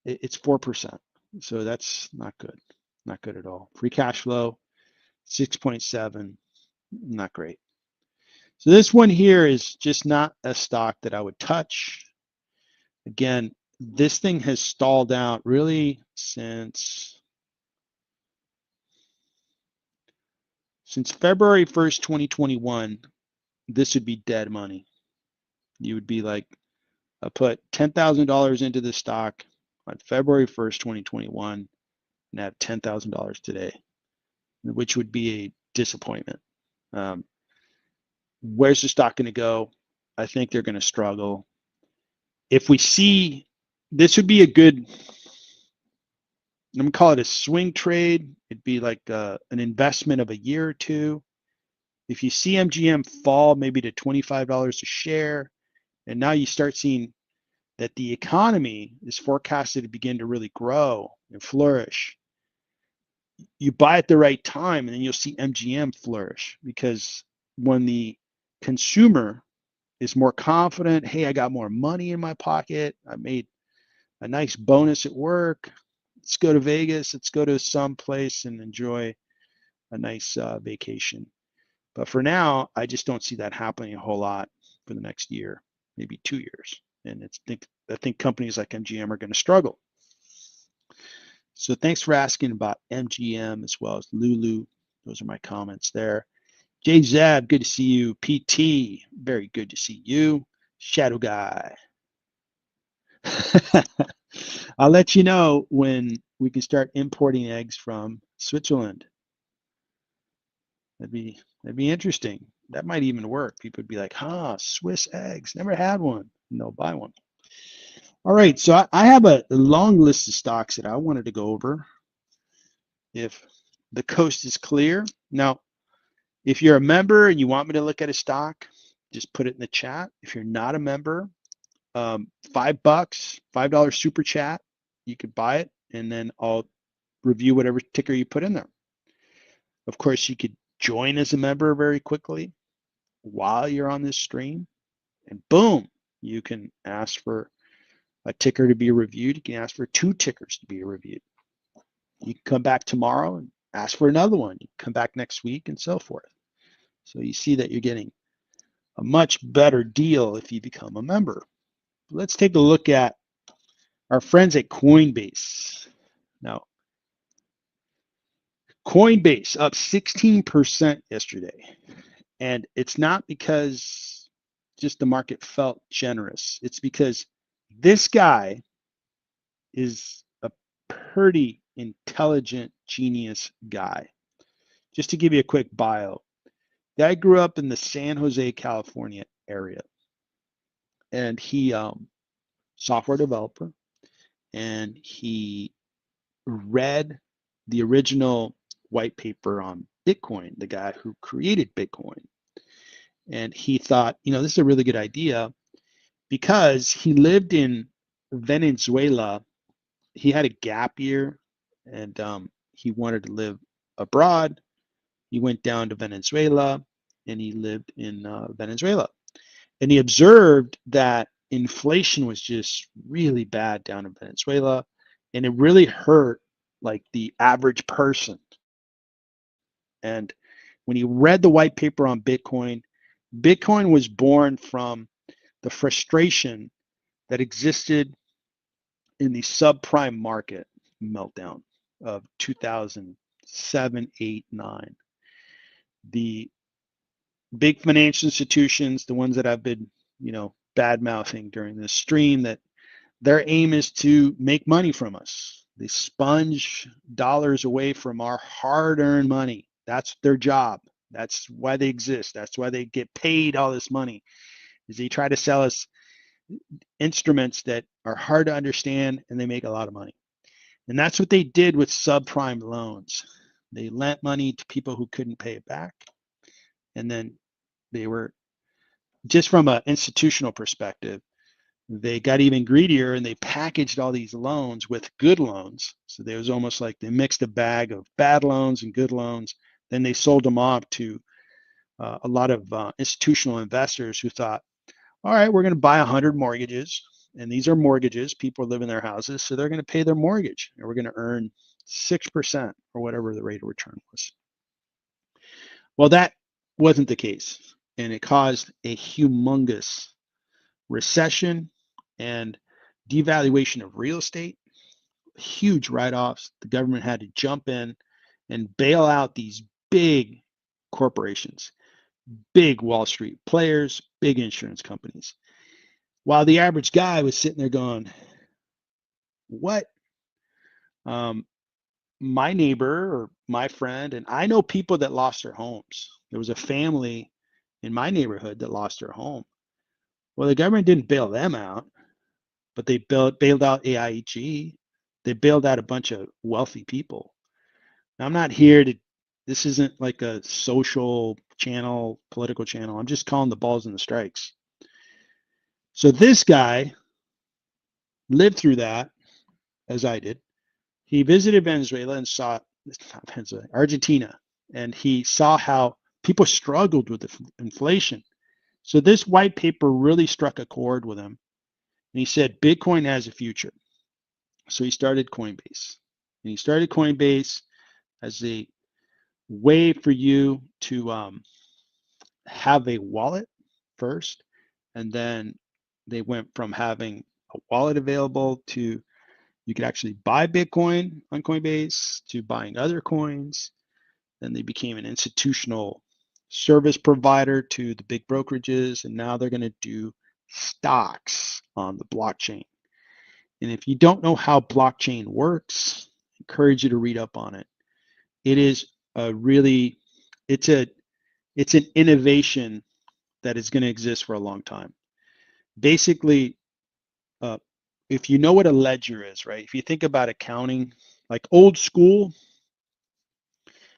it's 4%. So that's not good. Not good at all. Free cash flow, 6.7, not great. So this one here is just not a stock that I would touch. Again, this thing has stalled out really since February 1st, 2021. This would be dead money. You would be like, I put $10,000 into the stock on February 1st, 2021, and have $10,000 today, which would be a disappointment. Where's the stock going to go? I think they're going to struggle. If we see, this would be a good, I'm going to call it a swing trade. It'd be like an investment of a year or two. If you see MGM fall maybe to $25 a share, and now you start seeing that the economy is forecasted to begin to really grow and flourish, you buy at the right time, and then you'll see MGM flourish, because when the consumer is more confident, hey, I got more money in my pocket, I made a nice bonus at work, let's go to Vegas, let's go to some place and enjoy a nice vacation. But for now, I just don't see that happening a whole lot for the next year, maybe 2 years. And I think companies like MGM are going to struggle. So thanks for asking about MGM as well as Lulu. Those are my comments there. Jay Zab, good to see you. PT, very good to see you. Shadow Guy. I'll let you know when we can start importing eggs from Switzerland. That'd be interesting. That might even work. People would be like, Swiss eggs, never had one. And they'll buy one. All right, so I have a long list of stocks that I wanted to go over if the coast is clear. Now, if you're a member and you want me to look at a stock, just put it in the chat. If you're not a member, $5, $5 super chat, you could buy it, and then I'll review whatever ticker you put in there. Of course, you could join as a member very quickly while you're on this stream, and boom, you can ask for a ticker to be reviewed. You can ask for 2 tickers to be reviewed. You can come back tomorrow and ask for another one. You can come back next week and so forth. So you see that you're getting a much better deal if you become a member. Let's take a look at our friends at Coinbase. Now, Coinbase up 16% yesterday. And it's not because just the market felt generous. It's because this guy is a pretty intelligent, genius guy. Just to give you a quick bio, guy grew up in the San Jose, California area, and he software developer, and he read the original white paper on Bitcoin, the guy who created Bitcoin, and he thought, this is a really good idea because he lived in Venezuela. He had a gap year, and he wanted to live abroad. He went down to Venezuela, and he lived in Venezuela. And he observed that inflation was just really bad down in Venezuela, and it really hurt like the average person. And when he read the white paper on Bitcoin, Bitcoin was born from the frustration that existed in the subprime market meltdown of 2007, 8, 9. The big financial institutions, the ones that I've been, bad mouthing during this stream, that their aim is to make money from us. They sponge dollars away from our hard-earned money. That's their job. That's why they exist. That's why they get paid all this money, is they try to sell us instruments that are hard to understand, and they make a lot of money. And that's what they did with subprime loans. They lent money to people who couldn't pay it back. And then they were, just from an institutional perspective, they got even greedier, and they packaged all these loans with good loans. So there was almost like they mixed a bag of bad loans and good loans. Then they sold them off to a lot of institutional investors who thought, all right, we're going to buy 100 mortgages. And these are mortgages. People live in their houses, so they're going to pay their mortgage. And we're going to earn 6% or whatever the rate of return was. Well, that wasn't the case. And it caused a humongous recession and devaluation of real estate, huge write-offs. The government had to jump in and bail out these big corporations, big Wall Street players, big insurance companies. While the average guy was sitting there going, what? My neighbor or my friend, and I know people that lost their homes. There was a family in my neighborhood that lost their home. Well, the government didn't bail them out, but they bailed out AIG. They bailed out a bunch of wealthy people. Now, I'm not here to, this isn't like a social channel, political channel. I'm just calling the balls and the strikes. So this guy lived through that, as I did. He visited Venezuela and saw, not Venezuela, Argentina, and he saw how people struggled with the inflation. So this white paper really struck a chord with him. And he said, Bitcoin has a future. So he started Coinbase. And he started Coinbase as a way for you to have a wallet first. And then they went from having a wallet available to You could actually buy Bitcoin on Coinbase to buying other coins. Then they became an institutional service provider to the big brokerages, and now they're going to do stocks on the blockchain. And if you don't know how blockchain works, I encourage you to read up on it. It is a really, it's an innovation that is going to exist for a long time. Basically, if you know what a ledger is, right? If you think about accounting, like old school,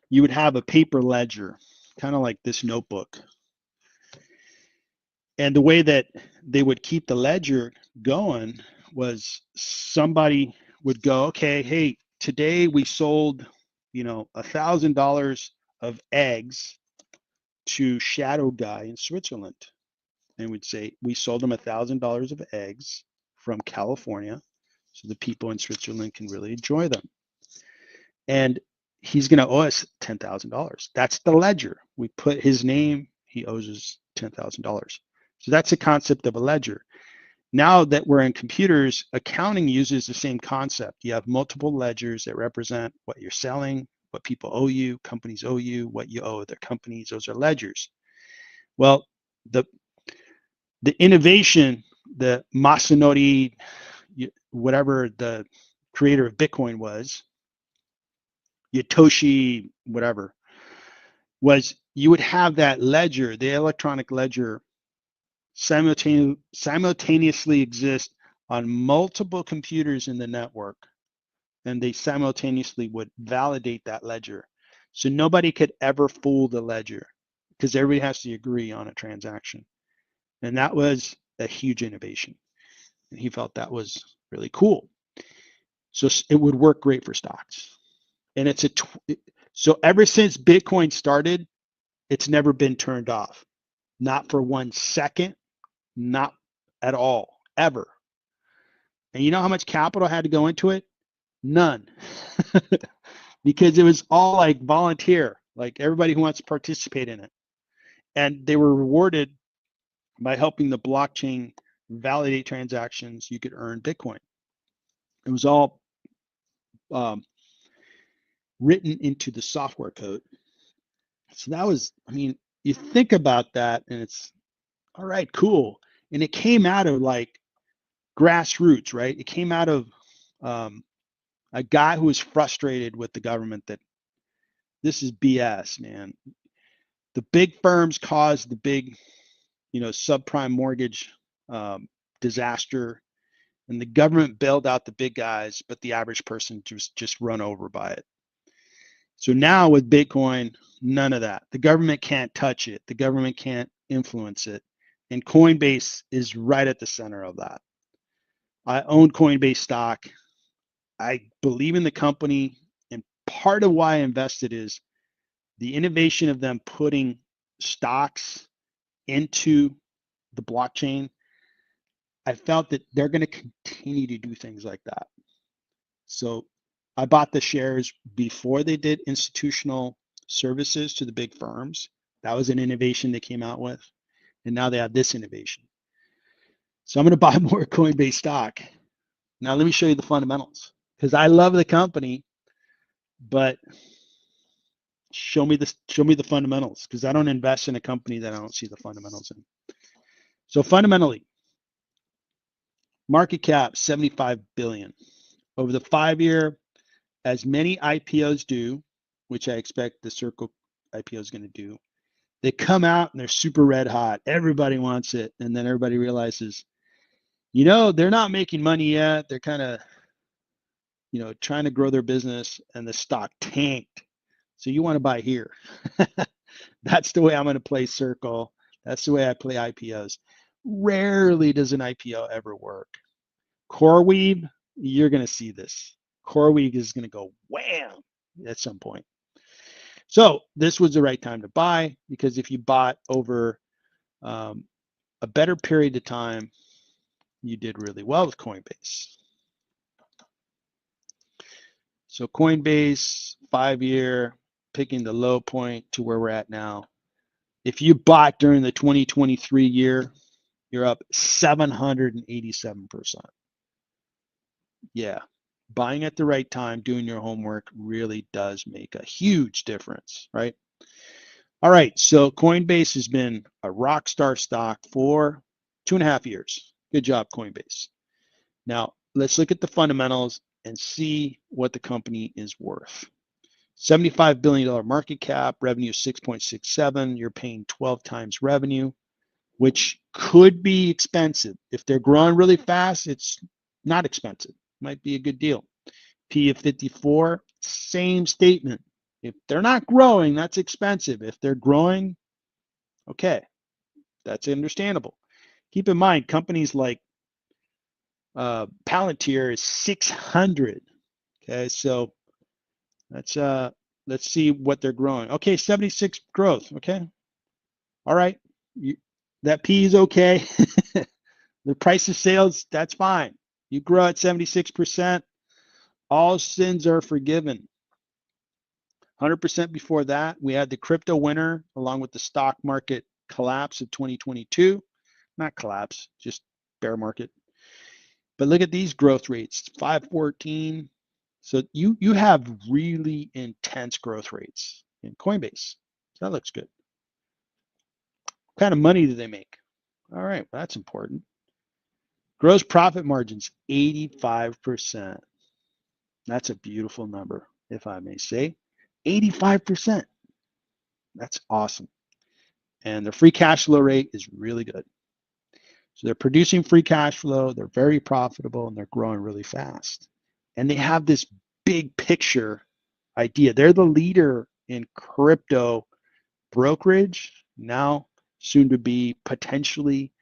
you would have a paper ledger, kind of like this notebook. And the way that they would keep the ledger going was somebody would go, okay, hey, today we sold, $1,000 of eggs to Shadow Guy in Switzerland. And we'd say we sold them $1,000 of eggs from California, so the people in Switzerland can really enjoy them. And he's going to owe us $10,000. That's the ledger. We put his name, he owes us $10,000. So that's the concept of a ledger. Now that we're in computers, accounting uses the same concept. You have multiple ledgers that represent what you're selling, what people owe you, companies owe you, what you owe their companies. Those are ledgers. Well, the innovation, the Masanori, whatever the creator of Bitcoin was, Satoshi, whatever, was you would have that ledger, the electronic ledger, simultaneously exist on multiple computers in the network, and they simultaneously would validate that ledger. So nobody could ever fool the ledger because everybody has to agree on a transaction. And that was a huge innovation. And he felt that was really cool. So it would work great for stocks. And so ever since Bitcoin started, it's never been turned off. Not for 1 second, not at all, ever. And you know how much capital had to go into it? None. Because it was all like volunteer, like everybody who wants to participate in it. And they were rewarded by helping the blockchain validate transactions. You could earn Bitcoin. It was all written into the software code. So that was, you think about that and it's all right, cool. And it came out of like grassroots, right? It came out of a guy who was frustrated with the government that this is BS, man. The big firms caused the big, subprime mortgage disaster, and the government bailed out the big guys, but the average person just run over by it. So now with Bitcoin, none of that. The government can't touch it. The government can't influence it. And Coinbase is right at the center of that. I own Coinbase stock. I believe in the company. And part of why I invested is the innovation of them putting stocks into the blockchain. I felt that they're going to continue to do things like that. So I bought the shares before they did institutional services to the big firms. That was an innovation they came out with. And now they have this innovation. So I'm going to buy more Coinbase stock. Now let me show you the fundamentals, because I love the company, but show me the fundamentals, because I don't invest in a company that I don't see the fundamentals in. So fundamentally, market cap 75 billion. Over the 5-year, as many IPOs do, which I expect the Circle IPO is going to do, they come out and they're super red hot. Everybody wants it. And then everybody realizes, they're not making money yet. They're kind of, trying to grow their business, and the stock tanked. So you want to buy here. That's the way I'm going to play Circle. That's the way I play IPOs. Rarely does an IPO ever work. CoreWeave, you're going to see this. CoreWeave is going to go wham at some point. So this was the right time to buy, because if you bought over a better period of time, you did really well with Coinbase. So Coinbase, 5-year, picking the low point to where we're at now. If you bought during the 2023 year, you're up 787%. Yeah, buying at the right time, doing your homework really does make a huge difference, right? All right, so Coinbase has been a rock star stock for 2.5 years. Good job, Coinbase. Now, let's look at the fundamentals and see what the company is worth. $75 billion market cap, revenue 6.67. You're paying 12 times revenue, which could be expensive. If they're growing really fast, it's not expensive. Might be a good deal. P of 54, same statement. If they're not growing, that's expensive. If they're growing, okay, that's understandable. Keep in mind, companies like Palantir is 600. Okay, so let's see what they're growing. Okay, 76 growth. Okay, all right, that P is okay. The price of sales, that's fine. You grow at 76%, all sins are forgiven. 100% before that, we had the crypto winter along with the stock market collapse of 2022. Not collapse, just bear market. But look at these growth rates, 514. So you have really intense growth rates in Coinbase. So that looks good. What kind of money do they make? All right, well, that's important. Gross profit margins, 85%. That's a beautiful number, if I may say. 85%. That's awesome. And their free cash flow rate is really good. So they're producing free cash flow, they're very profitable, and they're growing really fast. And they have this big picture idea. They're the leader in crypto brokerage, now soon to be potentially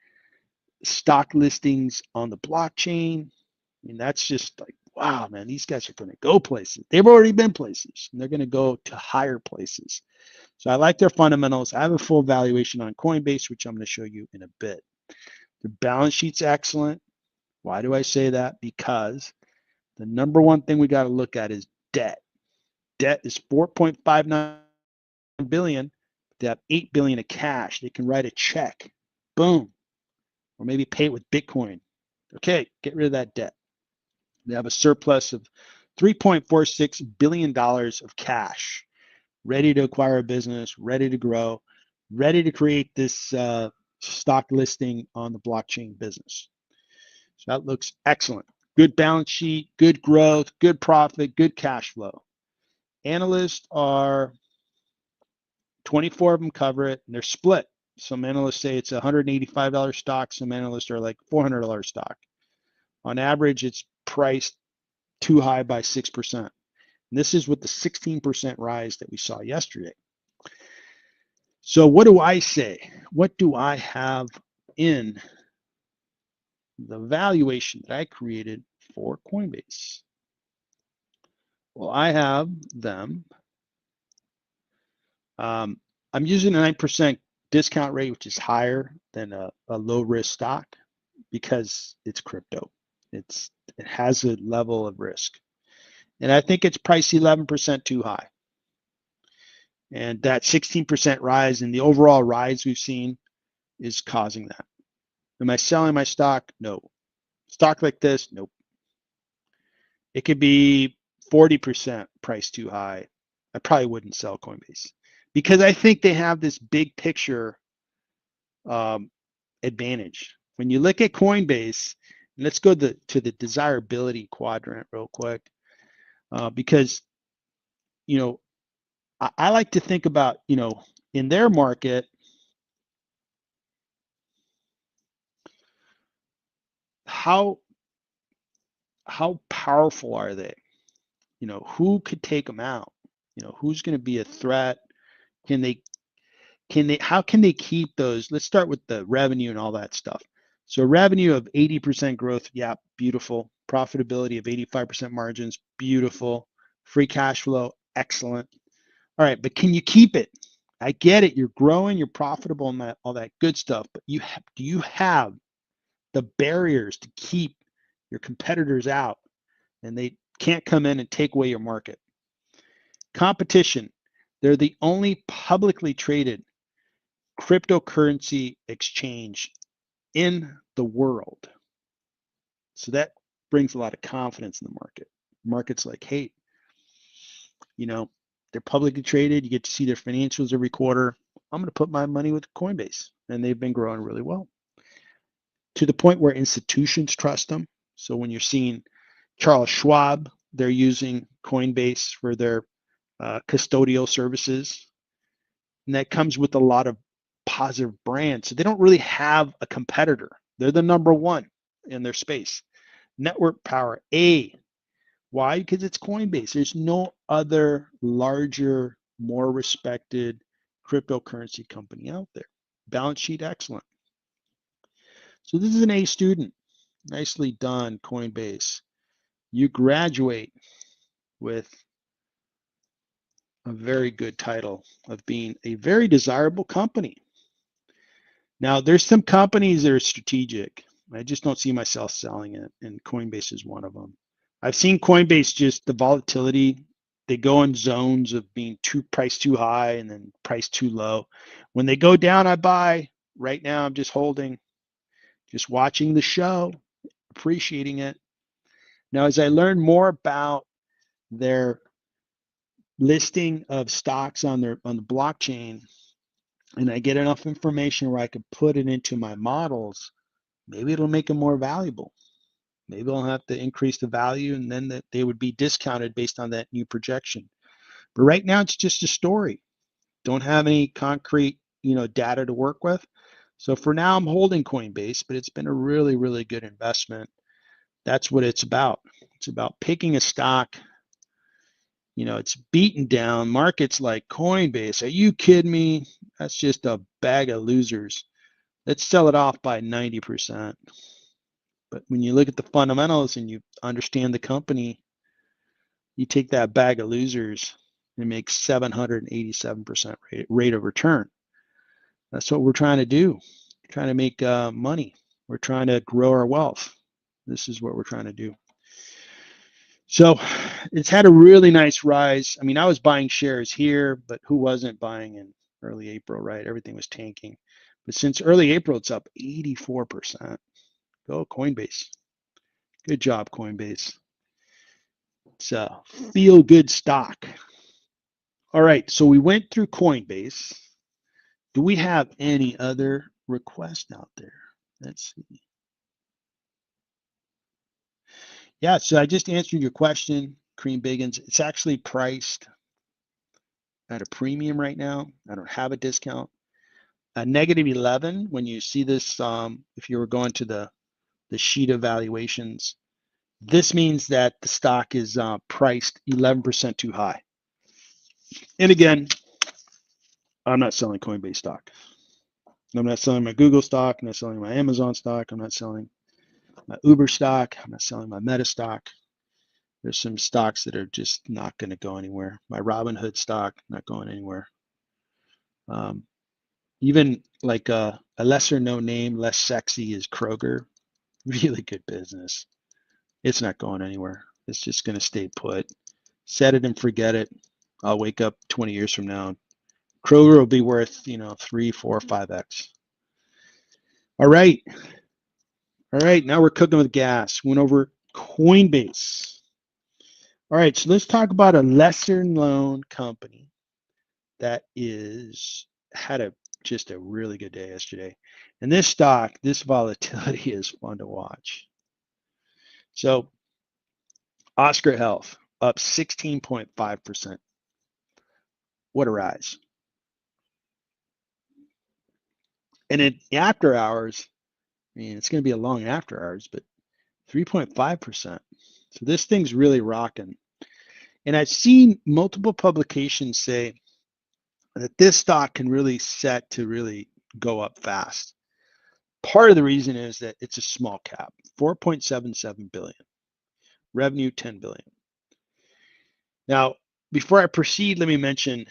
stock listings on the blockchain. I mean, that's just like, wow, man, these guys are going to go places. They've already been places, and they're going to go to higher places. So I like their fundamentals. I have a full valuation on Coinbase, which I'm going to show you in a bit. The balance sheet's excellent. Why do I say that? Because the number one thing we got to look at is debt. Debt is 4.59 billion. They have 8 billion of cash. They can write a check. Boom. Or maybe pay it with Bitcoin. Okay, get rid of that debt. They have a surplus of $3.46 billion of cash, ready to acquire a business, ready to grow, ready to create this stock listing on the blockchain business. So that looks excellent. Good balance sheet, good growth, good profit, good cash flow. Analysts are 24 of them cover it, and they're split. Some analysts say it's a $185 stock. Some analysts are like $400 stock. On average, it's priced too high by 6%. And this is with the 16% rise that we saw yesterday. So what do I say? What do I have in the valuation that I created for Coinbase? Well, I have them. I'm using a 9% discount rate, which is higher than a low risk stock because it's crypto. It has a level of risk. And I think it's priced 11% too high. And that 16% rise in the overall rise we've seen is causing that. Am I selling my stock? No. Stock like this? Nope. It could be 40% price too high. I probably wouldn't sell Coinbase because I think they have this big picture advantage. When you look at Coinbase, and let's go to the desirability quadrant real quick, because I like to think about in their market, how powerful are they? Who could take them out? Who's going to be a threat? How can they keep those? Let's start with the revenue and all that stuff. So revenue of 80% growth, yeah, beautiful. Profitability of 85% margins, beautiful. Free cash flow, excellent. All right, but can you keep it? I get it. You're growing, you're profitable, and all that good stuff. But do you have the barriers to keep your competitors out, and they can't come in and take away your market? Competition. They're the only publicly traded cryptocurrency exchange in the world. So that brings a lot of confidence in the market. market's like, hey, you know, they're publicly traded. You get to see their financials every quarter. I'm going to put my money with Coinbase, and they've been growing really well to the point where institutions trust them. So when you're seeing Charles Schwab, they're using Coinbase for their custodial services, and that comes with a lot of positive brands. So they don't really have a competitor. They're the number one in their space. Network power, A. Why? Because it's Coinbase. There's no other larger, more respected cryptocurrency company out there. Balance sheet, excellent. So this is an A student. Nicely done, Coinbase. You graduate with a very good title of being a very desirable company. Now, there's some companies that are strategic. I just don't see myself selling it, and Coinbase is one of them. I've seen Coinbase, just the volatility. They go in zones of being priced too high and then priced too low. When they go down, I buy. Right now, I'm just holding, just watching the show, appreciating it. Now, as I learn more about their listing of stocks on the blockchain, and I get enough information where I could put it into my models, maybe it'll make them more valuable. Maybe I'll have to increase the value, and then that they would be discounted based on that new projection. But right now, it's just a story. Don't have any concrete, data to work with. So for now, I'm holding Coinbase, but it's been a really, really good investment. That's what it's about. It's about picking a stock. It's beaten down. Markets like Coinbase, are you kidding me? That's just a bag of losers. Let's sell it off by 90%. But when you look at the fundamentals and you understand the company, you take that bag of losers and make 787% rate of return. That's what we're trying to do. We're trying to make money. We're trying to grow our wealth. This is what we're trying to do. So it's had a really nice rise. I mean, I was buying shares here, but who wasn't buying in early April, right? Everything was tanking. But since early April, it's up 84%. Go Coinbase. Good job, Coinbase. It's a feel-good stock. All right, so we went through Coinbase. Do we have any other requests out there? Let's see. Yeah, so I just answered your question, Cream Biggins. It's actually priced at a premium right now. I don't have a discount. Negative 11, when you see this, if you were going to the sheet of valuations, this means that the stock is priced 11% too high. And again, I'm not selling Coinbase stock. I'm not selling my Google stock. I'm not selling my Amazon stock. I'm not selling my Uber stock. I'm not selling my Meta stock. There's some stocks that are just not going to go anywhere. My Robinhood stock, not going anywhere. Even like a lesser known name, less sexy, is Kroger. Really good business. It's not going anywhere. It's just going to stay put. Set it and forget it. I'll wake up 20 years from now. Kroger will be worth, 3, 4, 5x. All right. Now we're cooking with gas. Went over Coinbase. All right, so let's talk about a lesser known company that had just a really good day yesterday. And this stock, this volatility is fun to watch. So Oscar Health up 16.5%. What a rise. And in after hours, I mean, it's going to be a long after hours, but 3.5%. So this thing's really rocking. And I've seen multiple publications say that this stock can really set to really go up fast. Part of the reason is that it's a small cap, 4.77 billion, revenue 10 billion. Now, before I proceed, let me mention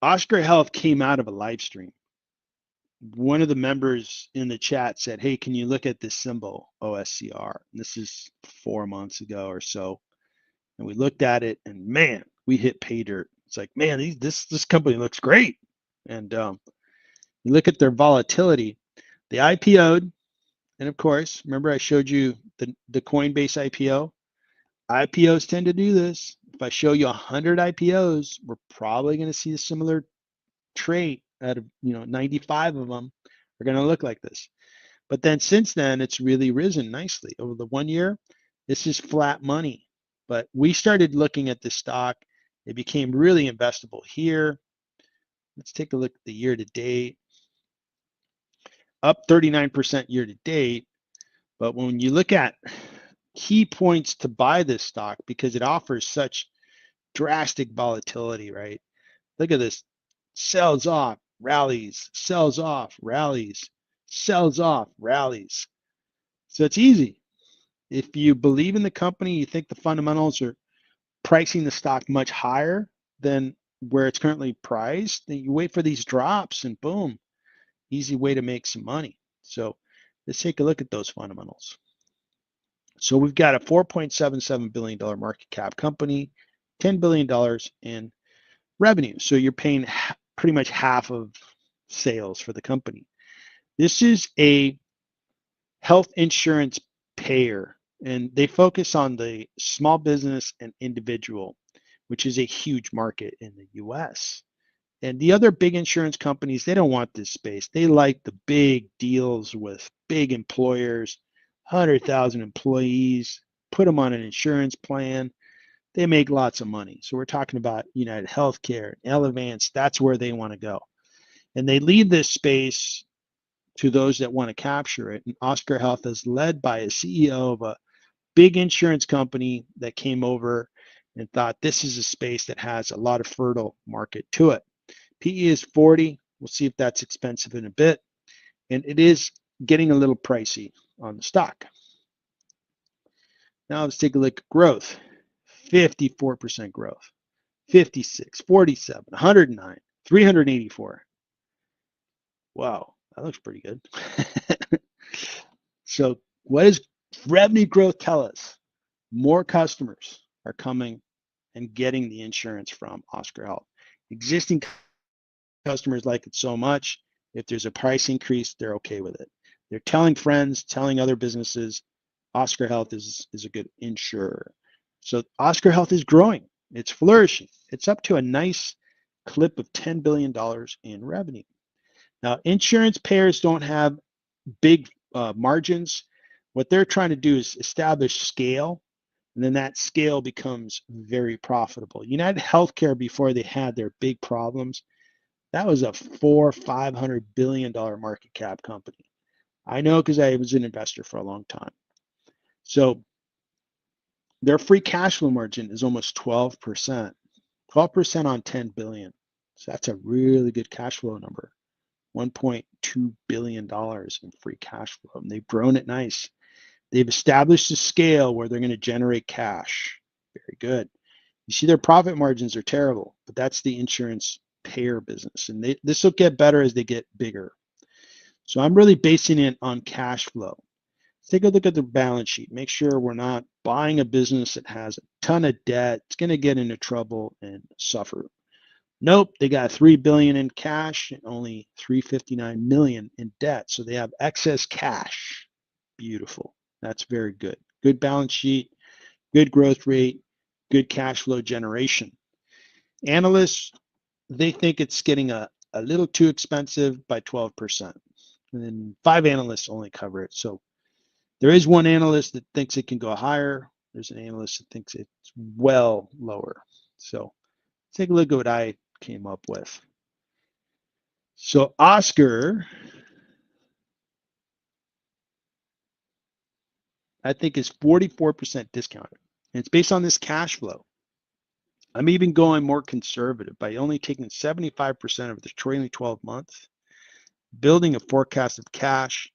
Oscar Health came out of a live stream. One of the members in the chat said, hey, can you look at this symbol, OSCR? And this is 4 months ago or so. And we looked at it and man, we hit pay dirt. It's like, man, this company looks great. And you look at their volatility. They IPO'd. And of course, remember I showed you the Coinbase IPO? IPOs tend to do this. If I show you 100 IPOs, we're probably going to see a similar trait out of 95 of them are going to look like this. But then since then, it's really risen nicely. Over the 1 year, this is flat money. But we started looking at the stock. It became really investable here. Let's take a look at the year to date. Up 39% year to date. But when you look at key points to buy this stock, because it offers such drastic volatility, right? Look at this. Sells off, rallies, sells off, rallies, sells off, rallies. So it's easy. If you believe in the company, you think the fundamentals are pricing the stock much higher than where it's currently priced, then you wait for these drops and boom, easy way to make some money. So let's take a look at those fundamentals. So we've got a $4.77 billion market cap company, $10 billion in revenue. So you're paying pretty much half of sales for the company. This is a health insurance payer, and they focus on the small business and individual, which is a huge market in the US. And the other big insurance companies, they don't want this space. They like the big deals with big employers, 100,000 employees, put them on an insurance plan. They make lots of money. So we're talking about United Healthcare, Elevance, that's where they want to go. And they leave this space to those that want to capture it. And Oscar Health is led by a CEO of a big insurance company that came over and thought this is a space that has a lot of fertile market to it. PE is 40. We'll see if that's expensive in a bit. And it is getting a little pricey on the stock. Now let's take a look at growth. 54% growth. 56, 47, 109, 384. Wow, that looks pretty good. So what does revenue growth tell us? More customers are coming and getting the insurance from Oscar Health. Existing customers like it so much, if there's a price increase, they're okay with it. They're telling friends, telling other businesses, Oscar Health is a good insurer. So Oscar Health is growing. It's flourishing. It's up to a nice clip of $10 billion in revenue. Now, insurance payers don't have big margins. What they're trying to do is establish scale, and then that scale becomes very profitable. United Healthcare, before they had their big problems, that was a $500 billion market cap company. I know because I was an investor for a long time. So their free cash flow margin is almost 12%. 12% on 10 billion. So that's a really good cash flow number. $1.2 billion in free cash flow. And they've grown it nice. They've established a scale where they're going to generate cash. Very good. You see their profit margins are terrible, but that's the insurance payer business. And this will get better as they get bigger. So I'm really basing it on cash flow. Let's take a look at the balance sheet. Make sure we're not buying a business that has a ton of debt. It's going to get into trouble and suffer. Nope, they got $3 billion in cash and only $359 million in debt. So they have excess cash. Beautiful. That's very good. Good balance sheet, good growth rate, good cash flow generation. Analysts, they think it's getting a little too expensive by 12%. And then 5 analysts only cover it. So there is one analyst that thinks it can go higher. There's an analyst that thinks it's well lower. So take a look at what I came up with. So Oscar, I think, is 44% discounted. And it's based on this cash flow. I'm even going more conservative by only taking 75% of the trailing 12 months, building a forecast of cash,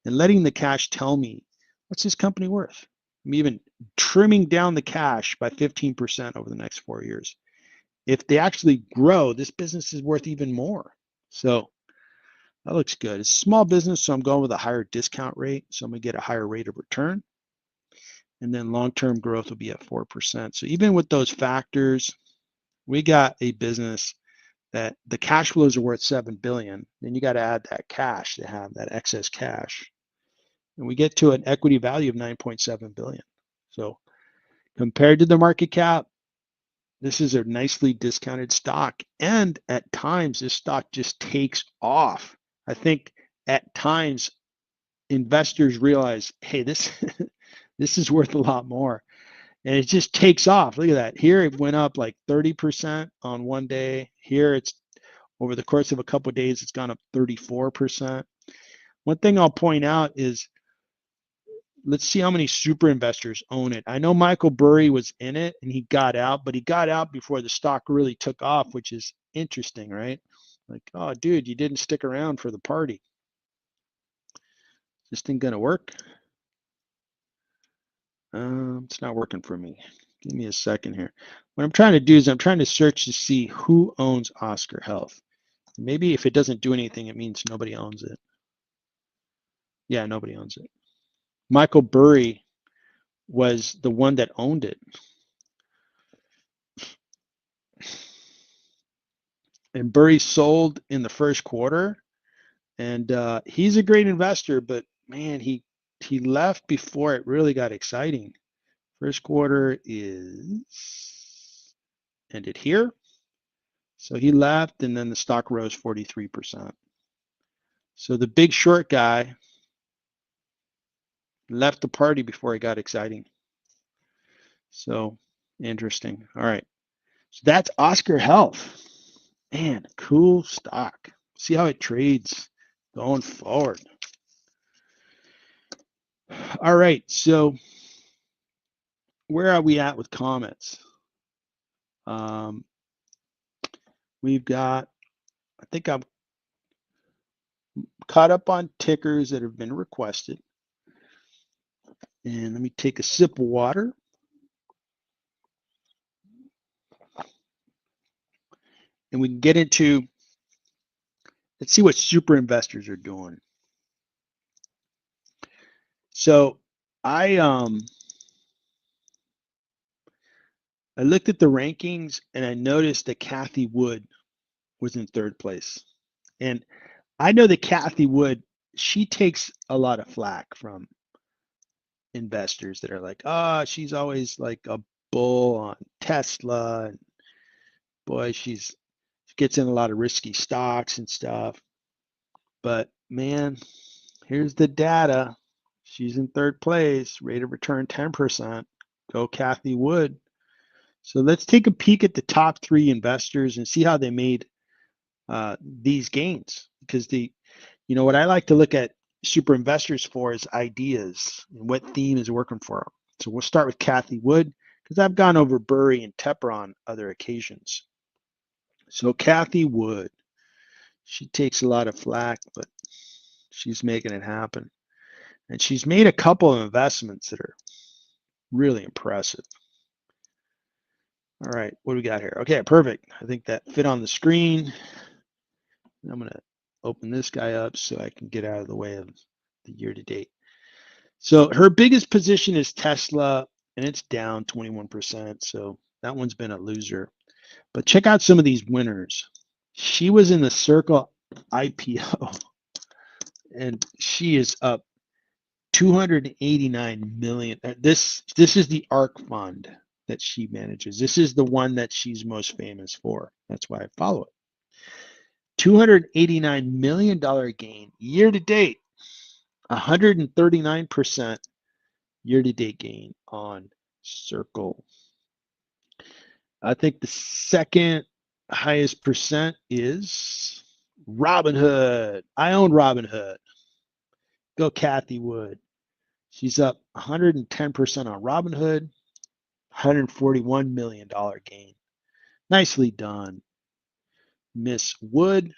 and letting the cash tell me, what's this company worth? I'm even trimming down the cash by 15% over the next 4 years. If they actually grow, this business is worth even more. So that looks good. It's a small business, so I'm going with a higher discount rate. So I'm going to get a higher rate of return. And then long-term growth will be at 4%. So even with those factors, we got a business that the cash flows are worth $7 billion. Then you got to add that cash to have that excess cash. And we get to an equity value of $9.7 billion. So Compared to the market cap, this is a nicely discounted stock. And at times, this stock just takes off. I think at times, investors realize, hey, this this is worth a lot more. And it just takes off. Look at that. Here it went up like 30% on one day. Here it's over the course of a couple of days, it's gone up 34%. One thing I'll point out is, let's see how many super investors own it. I know Michael Burry was in it and he got out, but he got out before the stock really took off, which is interesting, right? Like, oh, dude, you didn't stick around for the party. This thing gonna work? It's not working for me. Give me a second here. What I'm trying to do is I'm trying to search to see who owns Oscar Health. Maybe if it doesn't do anything, it means nobody owns it. Yeah, nobody owns it. Michael Burry was the one that owned it. And Burry sold in the first quarter. And he's a great investor, but man, he left before it really got exciting. First quarter is ended here. So he left, and then the stock rose 43%. So the big short guy left the party before it got exciting. So interesting. All right. So that's Oscar Health. Man, cool stock. See how it trades going forward. All right. So where are we at with comments? We've got, I think I'm caught up on tickers that have been requested. And let me take a sip of water. And we can get into, let's see what super investors are doing. So I looked at the rankings and I noticed that Cathie Wood was in third place. And I know that Cathie Wood, she takes a lot of flack from investors that are like, oh, she's always like a bull on Tesla. And boy, she gets in a lot of risky stocks and stuff. But man, here's the data. She's in third place, rate of return 10%. Go Cathie Wood. So let's take a peek at the top 3 investors and see how they made these gains. Because what I like to look at super investors for is ideas and what theme is working for them. So we'll start with Cathie Wood because I've gone over Burry and Tepper on other occasions. So Cathie Wood, she takes a lot of flack, but she's making it happen. And she's made a couple of investments that are really impressive. All right, what do we got here? Okay, perfect. I think that fit on the screen. I'm going to open this guy up so I can get out of the way of the year to date. So her biggest position is Tesla, and it's down 21%. So that one's been a loser. But check out some of these winners. She was in the Circle IPO, and she is up 289 million. This is the ARK fund that she manages. This is the one that she's most famous for. That's why I follow it. $289 million gain year to date, 139% year to date gain on Circle. I think the second highest percent is Robinhood. I own Robinhood. Go Cathie Wood. She's up 110% on Robinhood, $141 million gain. Nicely done, Miss Wood.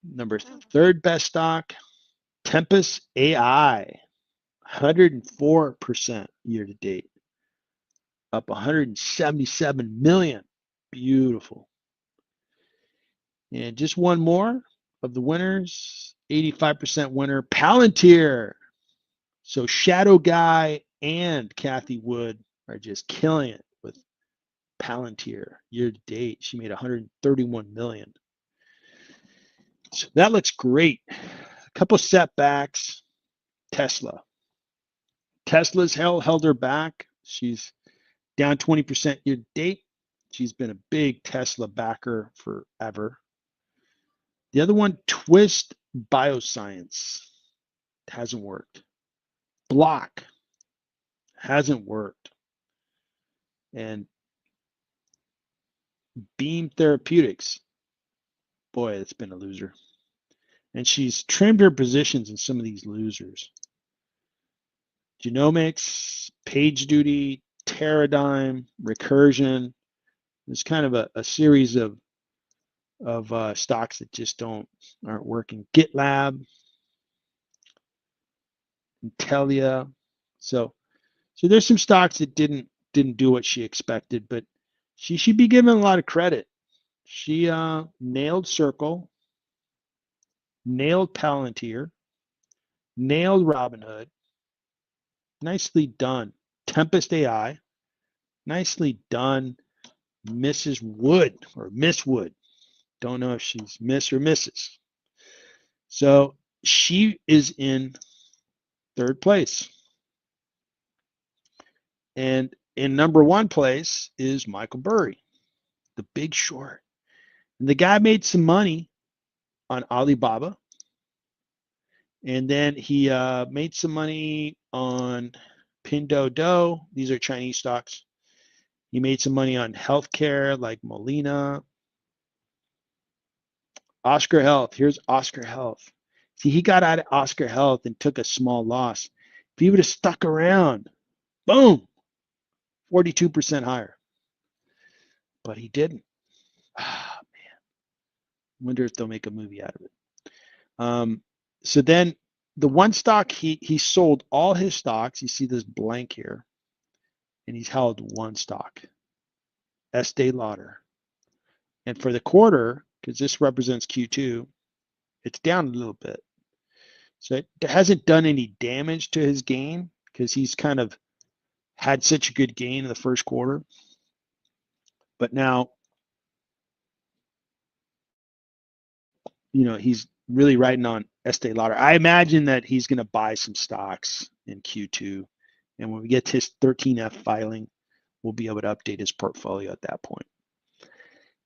Number 3rd best stock, Tempest AI, 104% year to date, up 177 million. Beautiful. And just one more of the winners, 85% winner, Palantir. So Shadow Guy and Cathie Wood are just killing it with Palantir year to date. She made 131 million. So that looks great. A couple setbacks. Tesla's held her back. She's down 20% year to date. She's been a big Tesla backer forever. The other one, Twist Bioscience, hasn't worked. Block hasn't worked. And Beam Therapeutics, boy, it's been a loser. And she's trimmed her positions in some of these losers. Genomics, PagerDuty, Teradyne, Recursion. There's kind of a series of stocks that just aren't working. GitLab, Intelia. So there's some stocks that didn't do what she expected, but she should be given a lot of credit. She nailed Circle, nailed Palantir, nailed Robinhood. Nicely done. Tempest AI. Nicely done. Mrs. Wood or Miss Wood. Don't know if she's Miss or Mrs. So she is in third place. And in number one place is Michael Burry, the Big Short. And the guy made some money on Alibaba. And then he made some money on Pinduoduo. These are Chinese stocks. He made some money on healthcare like Molina. Oscar Health. Here's Oscar Health. See, he got out of Oscar Health and took a small loss. If he would have stuck around, boom, 42% higher. But he didn't. Ah, man. Wonder if they'll make a movie out of it. So then the one stock, he sold all his stocks. You see this blank here. And he's held one stock, Estee Lauder. And for the quarter, because this represents Q2, it's down a little bit. So it hasn't done any damage to his gain because he's kind of had such a good gain in the first quarter. But now, he's really riding on Estee Lauder. I imagine that he's going to buy some stocks in Q2. And when we get to his 13F filing, we'll be able to update his portfolio at that point.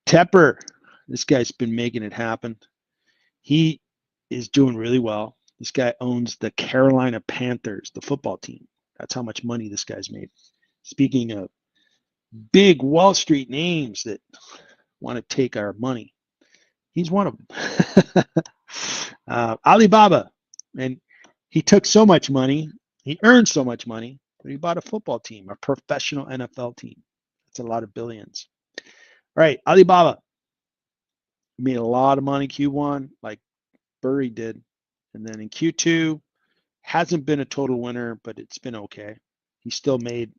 Tepper, this guy's been making it happen. He is doing really well. This guy owns the Carolina Panthers, the football team. That's how much money this guy's made. Speaking of big Wall Street names that want to take our money, he's one of them. Alibaba, and he took so much money, he earned so much money, that he bought a football team, a professional NFL team. That's a lot of billions. All right, Alibaba made a lot of money Q1, like Burry did. And then in Q2, hasn't been a total winner, but it's been okay. He still made,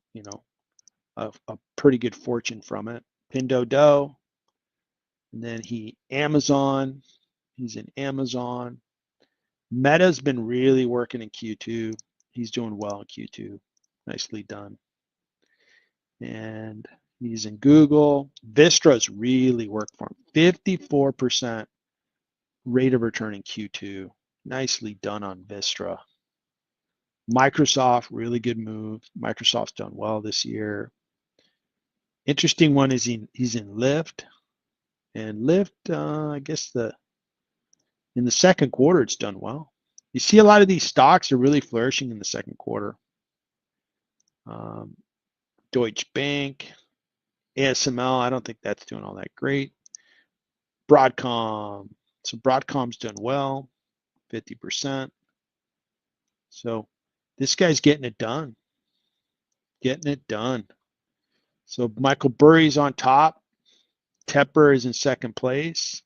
a pretty good fortune from it. Pinduoduo, and then Amazon. He's in Amazon. Meta's been really working in Q2. He's doing well in Q2. Nicely done. And he's in Google. Vistra's really worked for him. 54% rate of return in Q2. Nicely done on Vistra. Microsoft, really good move. Microsoft's done well this year. Interesting one is he's in Lyft. And Lyft, I guess in the second quarter, it's done well. You see a lot of these stocks are really flourishing in the second quarter. Deutsche Bank, ASML, I don't think that's doing all that great. Broadcom, so Broadcom's done well, 50%. So this guy's getting it done. Getting it done. So Michael Burry's on top. Tepper is in second place.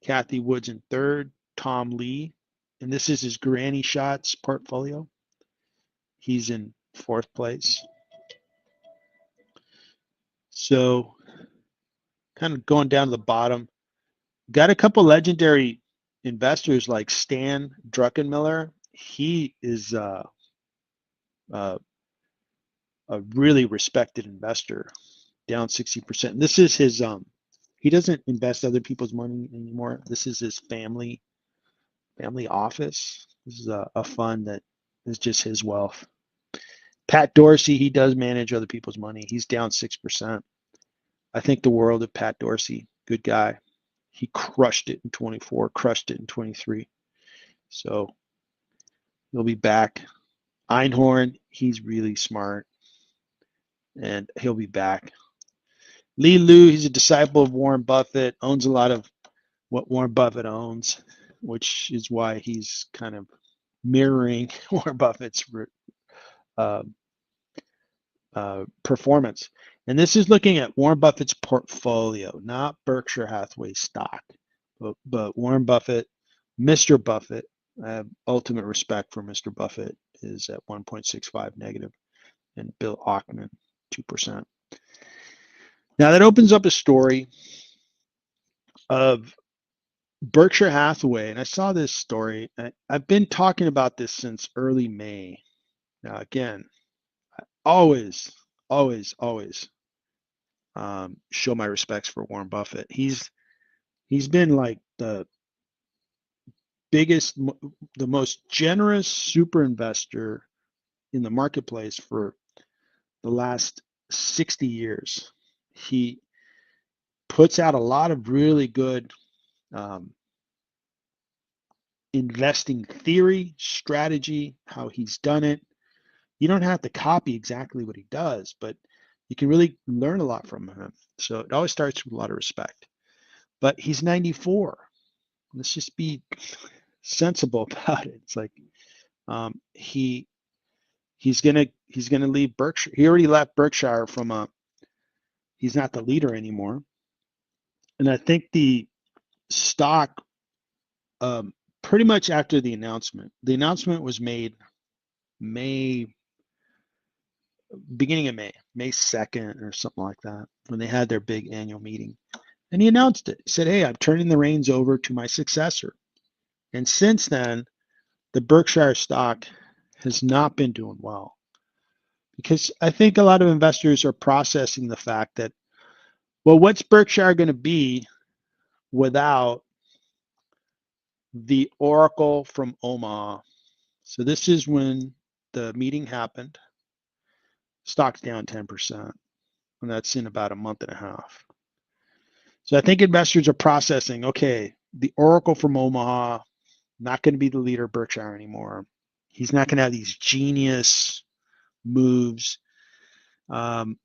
Kathy Wood's in third. Tom Lee. And this is his Granny Shots portfolio. He's in fourth place. So kind of going down to the bottom. Got a couple legendary investors like Stan Druckenmiller. He is a really respected investor, down 60%. And this is his, he doesn't invest other people's money anymore. This is his family office. This is a fund that is just his wealth. Pat Dorsey, he does manage other people's money. He's down 6%. I think the world of Pat Dorsey. Good guy. He crushed it in 24, crushed it in 23. So he'll be back. Einhorn, he's really smart, and he'll be back. Lee Lu, he's a disciple of Warren Buffett, owns a lot of what Warren Buffett owns, which is why he's kind of mirroring Warren Buffett's uh, performance. And this is looking at Warren Buffett's portfolio, not Berkshire Hathaway stock, but Warren Buffett, Mr. Buffett. I have ultimate respect for Mr. Buffett, is at 1.65 negative, and Bill Ackman, 2%. Now that opens up a story of Berkshire Hathaway, and I saw this story. I've been talking about this since early May. Now again, I always show my respects for Warren Buffett. He's been like the biggest, the most generous super investor in the marketplace for the last 60 years. He puts out a lot of really good investing theory, strategy, how he's done it. You don't have to copy exactly what he does, but you can really learn a lot from him. So it always starts with a lot of respect. But he's 94. Let's just be sensible about it. It's like he's gonna leave Berkshire. He already left Berkshire from he's not the leader anymore. And I think the stock pretty much after the announcement was made beginning of May 2nd or something like that, when they had their big annual meeting. And he announced it. He said, hey, I'm turning the reins over to my successor. And since then, the Berkshire stock has not been doing well, because I think a lot of investors are processing the fact that, well, what's Berkshire going to be without the Oracle from Omaha? So this is when the meeting happened. Stock's down 10%, and that's in about a month and a half. So I think investors are processing, okay, the Oracle from Omaha, not going to be the leader of Berkshire anymore. He's not going to have these genius moves. And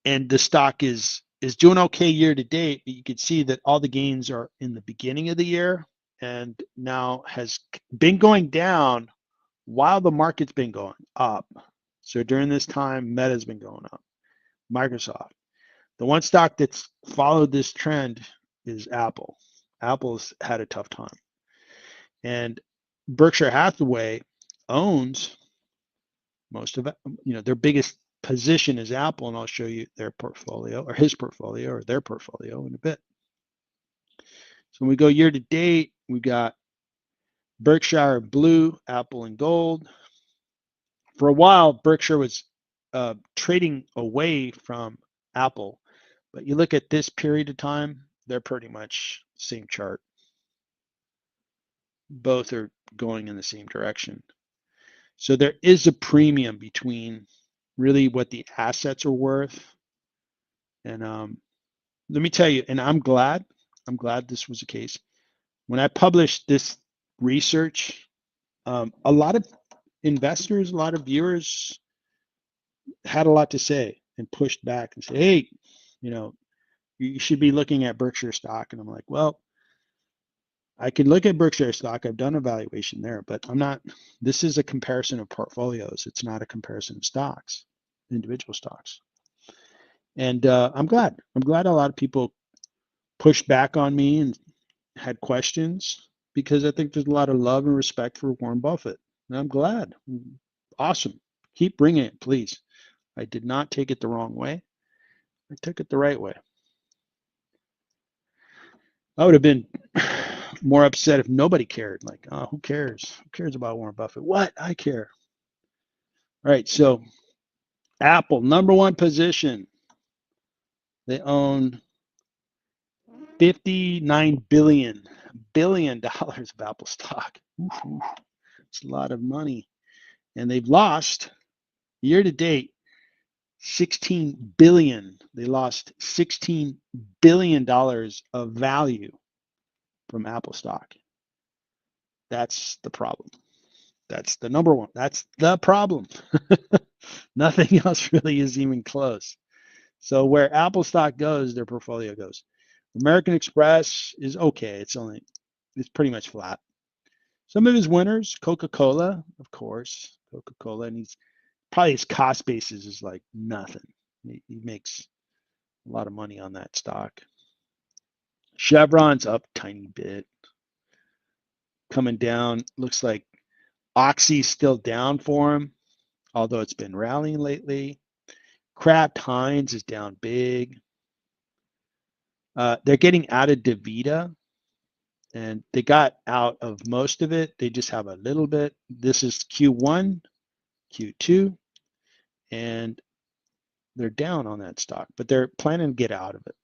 the stock is doing okay year to date, but you can see that all the gains are in the beginning of the year, and now has been going down while the market's been going up. So during this time, Meta's been going up. Microsoft. The one stock that's followed this trend is Apple. Apple's had a tough time. And Berkshire Hathaway owns most of it. Their biggest position is Apple, and I'll show you their portfolio, or his portfolio, or their portfolio in a bit. So when we go year to date, we got Berkshire in blue, Apple in gold. For a while, Berkshire was trading away from Apple, but you look at this period of time, they're pretty much same chart. Both are going in the same direction. So there is a premium between really what the assets are worth. And let me tell you, and I'm glad this was the case. When I published this research, a lot of investors, a lot of viewers had a lot to say and pushed back and said, hey, you should be looking at Berkshire stock. And I'm like, well, I can look at Berkshire stock. I've done evaluation there, but I'm not. This is a comparison of portfolios. It's not a comparison of stocks, individual stocks. And I'm glad. I'm glad a lot of people pushed back on me and had questions, because I think there's a lot of love and respect for Warren Buffett. And I'm glad. Awesome. Keep bringing it, please. I did not take it the wrong way. I took it the right way. I would have been more upset if nobody cared. Like, oh, who cares? Who cares about Warren Buffett? What? I care. All right, so Apple, number one position. They own $59 billion of Apple stock. It's a lot of money. And they've lost, Year to date, 16 billion. They lost $16 billion of value from Apple stock. That's the problem. That's the number one. That's the problem. Nothing else really is even close. So where Apple stock goes, their portfolio goes. American Express is okay. It's pretty much flat. Some of his winners, Coca-Cola, of course, Coca-Cola, and probably his cost basis is like nothing. He makes a lot of money on that stock. Chevron's up a tiny bit. Coming down, looks like Oxy's still down for him, although it's been rallying lately. Kraft Heinz is down big. They're getting out of DaVita, and they got out of most of it. They just have a little bit. This is Q1, Q2, and they're down on that stock, but they're planning to get out of it.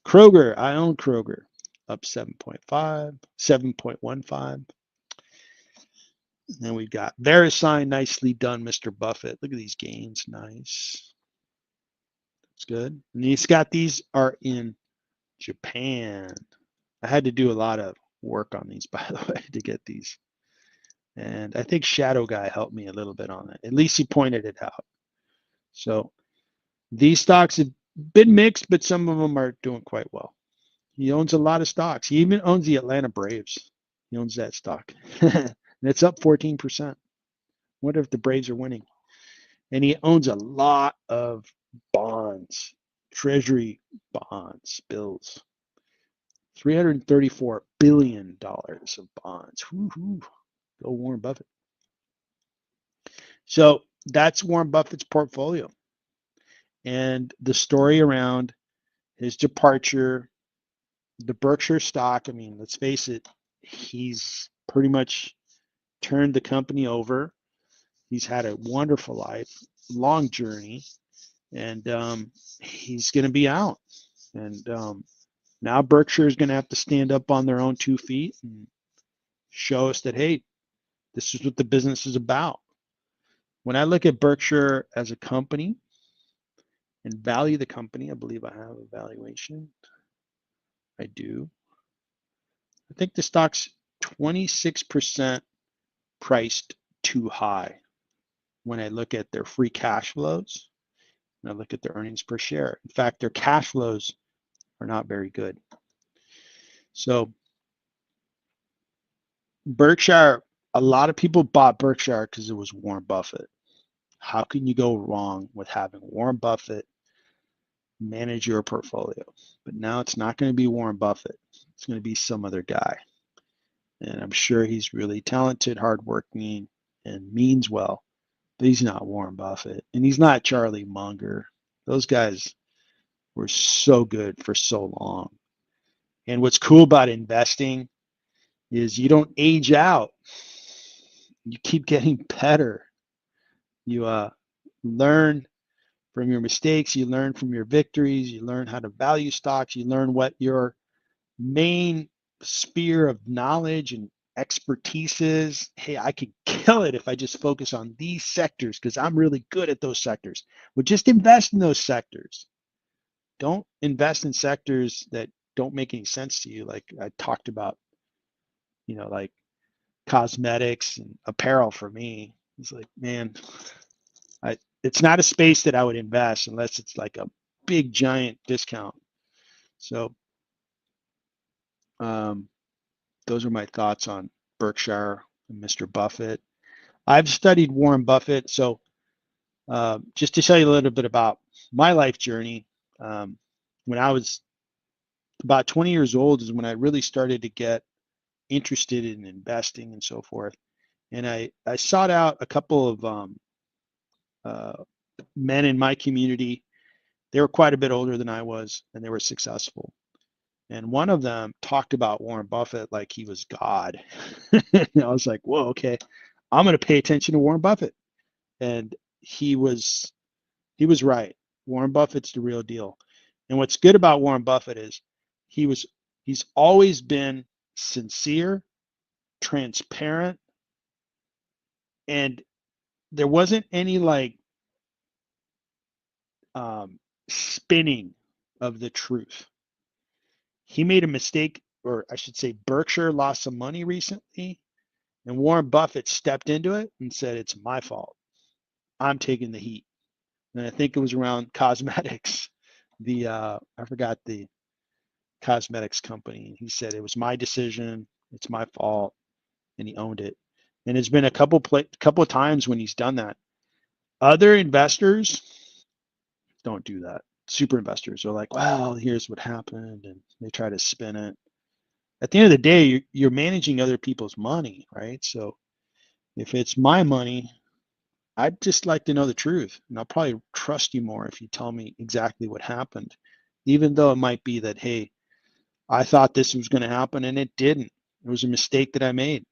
Kroger, I own Kroger, up 7.5, 7.15. And then we've got VeriSign, nicely done, Mr. Buffett. Look at these gains, nice. That's good. And these are in Japan. I had to do a lot of work on these, by the way, to get these. And I think Shadow Guy helped me a little bit on it. At least he pointed it out. So these stocks have been mixed, but some of them are doing quite well. He owns a lot of stocks. He even owns the Atlanta Braves. He owns that stock. And it's up 14%. Wonder if the Braves are winning. And he owns a lot of bonds, treasury bonds, bills. $334 billion of bonds. Woo-hoo. Go Warren Buffett. So that's Warren Buffett's portfolio. And the story around his departure, the Berkshire stock, I mean, let's face it, he's pretty much turned the company over. He's had a wonderful life, long journey, and he's going to be out. And now Berkshire is going to have to stand up on their own 2 feet and show us that, hey, this is what the business is about. When I look at Berkshire as a company and value the company, I believe I have a valuation. I do. I think the stock's 26% priced too high when I look at their free cash flows and I look at their earnings per share. In fact, their cash flows are not very good. So Berkshire, a lot of people bought Berkshire because it was Warren Buffett. How can you go wrong with having Warren Buffett manage your portfolio? But now it's not going to be Warren Buffett. It's going to be some other guy. And I'm sure he's really talented, hardworking, and means well. But he's not Warren Buffett. And he's not Charlie Munger. Those guys were so good for so long. And what's cool about investing is you don't age out. You keep getting better. You learn from your mistakes. You learn from your victories. You learn how to value stocks. You learn what your main sphere of knowledge and expertise is. Hey, I could kill it if I just focus on these sectors because I'm really good at those sectors. Well, just invest in those sectors. Don't invest in sectors that don't make any sense to you. Like I talked about, like cosmetics and apparel for me. It's like, man, it's not a space that I would invest unless it's like a big giant discount. So those are my thoughts on Berkshire and Mr. Buffett. I've studied Warren Buffett. So just to tell you a little bit about my life journey, when I was about 20 years old is when I really started to get interested in investing and so forth. And I sought out a couple of men in my community. They were quite a bit older than I was, and they were successful. And one of them talked about Warren Buffett like he was God. I was like, whoa, okay, I'm going to pay attention to Warren Buffett. And he was right. Warren Buffett's the real deal. And what's good about Warren Buffett is he's always been sincere, transparent, and there wasn't any like spinning of the truth. He made a mistake, or I should say, Berkshire lost some money recently, and Warren Buffett stepped into it and said, "It's my fault. I'm taking the heat." And I think it was around cosmetics. I forgot the cosmetics company. He said it was my decision. It's my fault, and he owned it. And it's been a couple of times when he's done that. Other investors don't do that. Super investors are like, "Well, here's what happened," and they try to spin it. At the end of the day, you're managing other people's money, right? So if it's my money, I'd just like to know the truth, and I'll probably trust you more if you tell me exactly what happened, even though it might be that, hey, I thought this was going to happen and it didn't. It was a mistake that I made.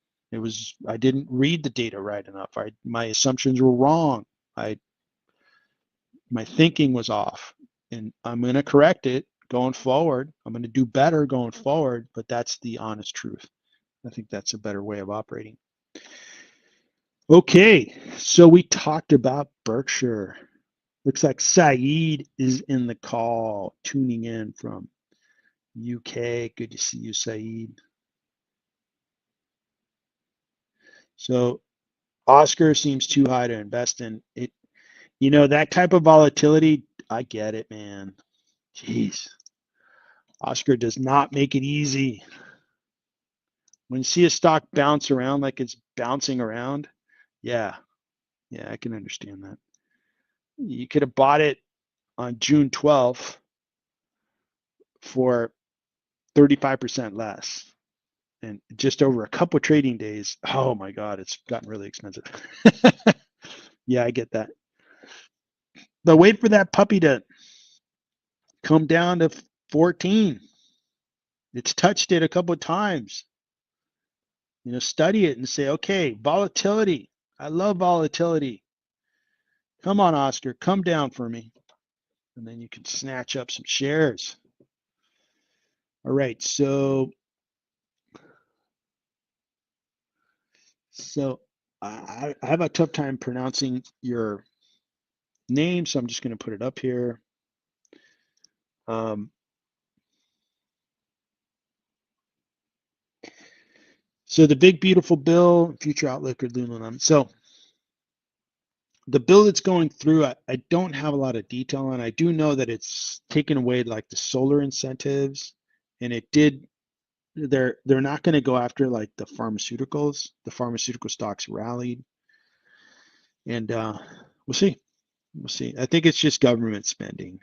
I didn't read the data right enough. My assumptions were wrong. My thinking was off, and I'm going to correct it going forward. I'm going to do better going forward, but that's the honest truth. I think that's a better way of operating. Okay, so we talked about Berkshire. Looks like Saeed is in the call, tuning in from UK. Good to see you, Saeed. So Oscar seems too high to invest in. It, that type of volatility, I get it, man. Jeez. Oscar does not make it easy. When you see a stock bounce around like it's bouncing around, yeah, I can understand that. You could have bought it on June 12th for 35% less. And just over a couple of trading days, oh my God, it's gotten really expensive. Yeah, I get that. But wait for that puppy to come down to 14. It's touched it a couple of times. Study it and say, okay, volatility. I love volatility. Come on, Oscar, come down for me. And then you can snatch up some shares. All right, so I have a tough time pronouncing your name, so I'm just going to put it up here. So the big beautiful bill, future outlook, or Lululemon. So the bill that's going through, I don't have a lot of detail on. I do know that it's taken away like the solar incentives, and they're not going to go after like the pharmaceuticals. The pharmaceutical stocks rallied, and we'll see. We'll see. I think it's just government spending.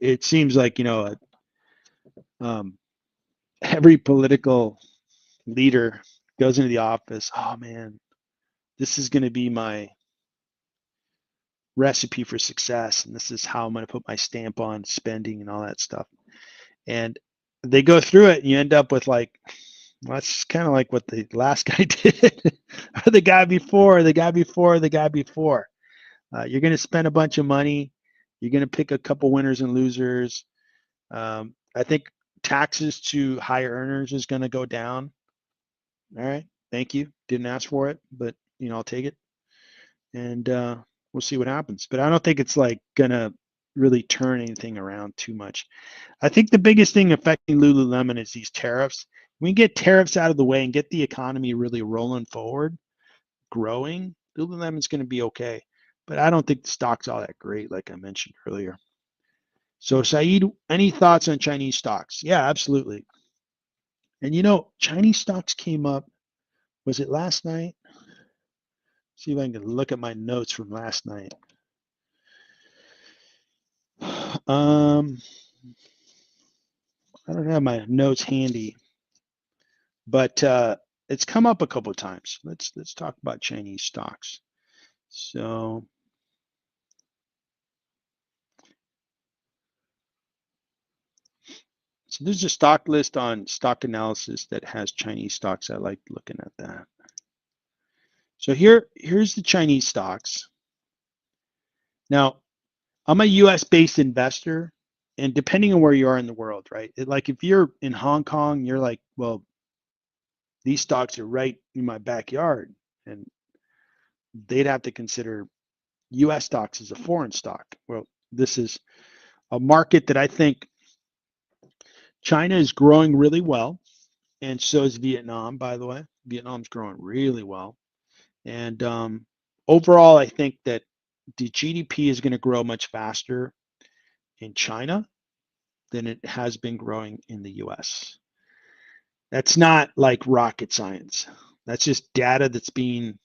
It seems like every political leader goes into the office. Oh man, this is going to be my recipe for success, and this is how I'm going to put my stamp on spending and all that stuff. And they go through it, and you end up with like, well, that's kind of like what the last guy did, or the guy before, the guy before, the guy before. You're going to spend a bunch of money. You're going to pick a couple winners and losers. I think taxes to higher earners is going to go down. All right, thank you. Didn't ask for it, but I'll take it, and we'll see what happens. But I don't think it's like gonna really turn anything around too much. I think the biggest thing affecting Lululemon is these tariffs. We can get tariffs out of the way and get the economy really rolling forward, growing. Lululemon's going to be okay, but I don't think the stock's all that great, like I mentioned earlier. So, Saeed, any thoughts on Chinese stocks? Yeah, absolutely. And Chinese stocks came up. Was it last night? See if I can look at my notes from last night. I don't have my notes handy, but it's come up a couple of times. Let's talk about Chinese stocks. So there's a stock list on Stock Analysis that has Chinese stocks. I like looking at that. So here's the Chinese stocks. Now, I'm a US based investor, and depending on where you are in the world, right? Like if you're in Hong Kong, you're like, well, these stocks are right in my backyard, and they'd have to consider US stocks as a foreign stock. Well, This is a market that I think China is growing really well, and so is Vietnam, by the way. Vietnam's growing really well. And overall, I think that the GDP is going to grow much faster in China than it has been growing in the US. That's not like rocket science. That's just data that's being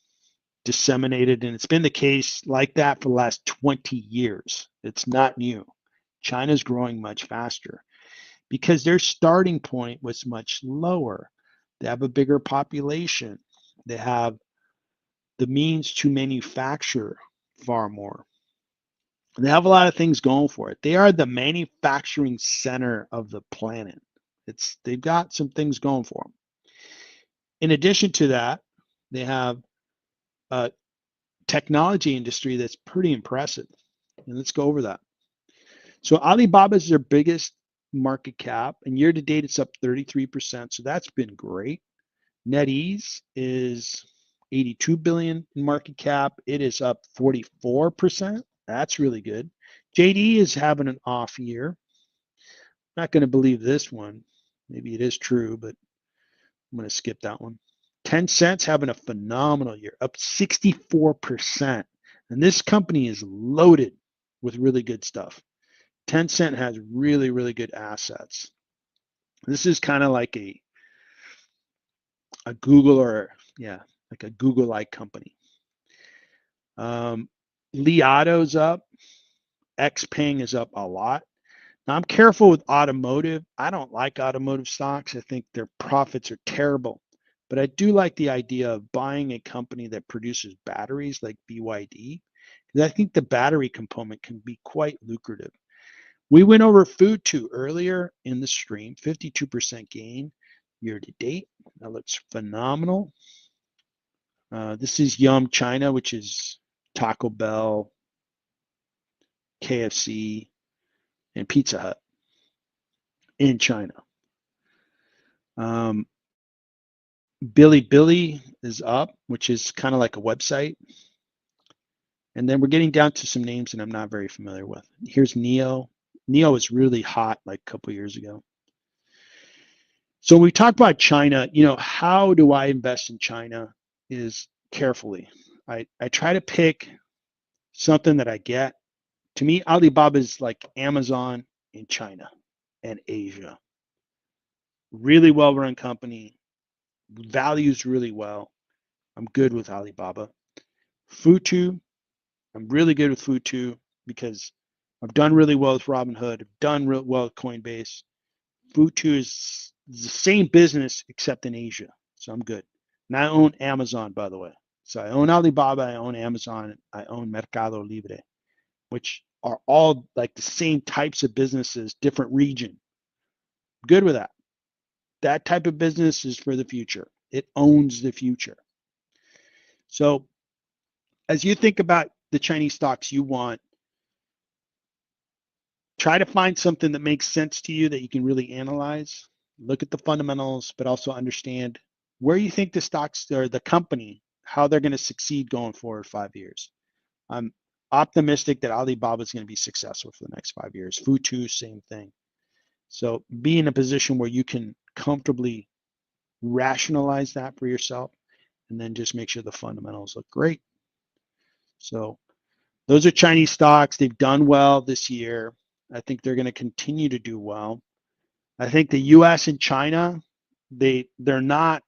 disseminated, and it's been the case like that for the last 20 years. It's not new. China's growing much faster because their starting point was much lower. They have a bigger population. They have the means to manufacture far more. They have a lot of things going for it. They are the manufacturing center of the planet. They've got some things going for them. In addition to that, they have a technology industry that's pretty impressive. And let's go over that. So Alibaba is their biggest market cap, and year to date it's up 33%. So that's been great. NetEase is 82 billion in market cap. It is up 44%. That's really good. JD is having an off year. Not going to believe this one. Maybe it is true, but I'm going to skip that one. Tencent's having a phenomenal year, up 64%. And this company is loaded with really good stuff. Tencent has really, really good assets. This is kind of like a Google like a Google-like company. Li Auto's up. Xpeng is up a lot. Now, I'm careful with automotive. I don't like automotive stocks. I think their profits are terrible. But I do like the idea of buying a company that produces batteries like BYD, because I think the battery component can be quite lucrative. We went over Futu earlier in the stream, 52% gain year to date. That looks phenomenal. This is Yum China, which is Taco Bell, KFC, and Pizza Hut in China. Bilibili is up, which is kind of like a website. And then we're getting down to some names that I'm not very familiar with. Here's Neo. Neo was really hot like a couple years ago. So when we talk about China, how do I invest in China is carefully. I try to pick something that I get. To me, Alibaba is like Amazon in China and Asia. Really well-run company, values really well. I'm good with Alibaba. Futu, I'm really good with Futu because I've done really well with Robinhood. I've done real well with Coinbase. Futu is the same business except in Asia, so I'm good. And I own Amazon, by the way. So I own Alibaba, I own Amazon, I own MercadoLibre, which are all like the same types of businesses, different region. Good with that. That type of business is for the future. It owns the future. So as you think about the Chinese stocks you want, try to find something that makes sense to you that you can really analyze. Look at the fundamentals, but also understand where you think the stocks or the company, how they're going to succeed going forward 5 years. I'm optimistic that Alibaba is going to be successful for the next 5 years. Futu, same thing. So be in a position where you can comfortably rationalize that for yourself and then just make sure the fundamentals look great. So those are Chinese stocks. They've done well this year. I think they're going to continue to do well. I think the US and China, they're not,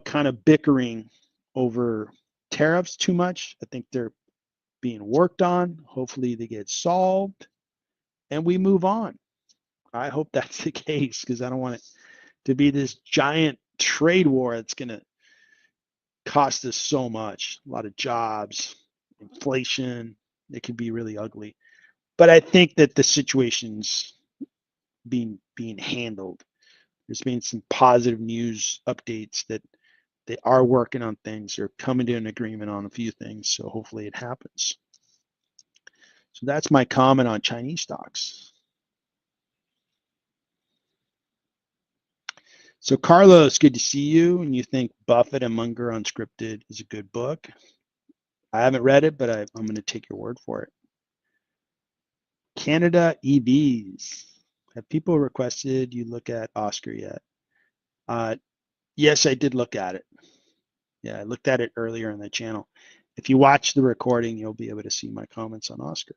kind of bickering over tariffs too much. I think they're being worked on. Hopefully they get solved and we move on. I hope that's the case because I don't want it to be this giant trade war that's going to cost us so much, a lot of jobs, inflation. It could be really ugly. But I think that the situation's being handled. There's been some positive news updates that they are working on things. They're coming to an agreement on a few things. So hopefully it happens. So that's my comment on Chinese stocks. So Carlos, good to see you. And you think Buffett and Munger Unscripted is a good book? I haven't read it, but I'm going to take your word for it. Canada EVs. Have people requested you look at Oscar yet? Yes, I did look at it. Yeah, I looked at it earlier on the channel. If you watch the recording, you'll be able to see my comments on Oscar.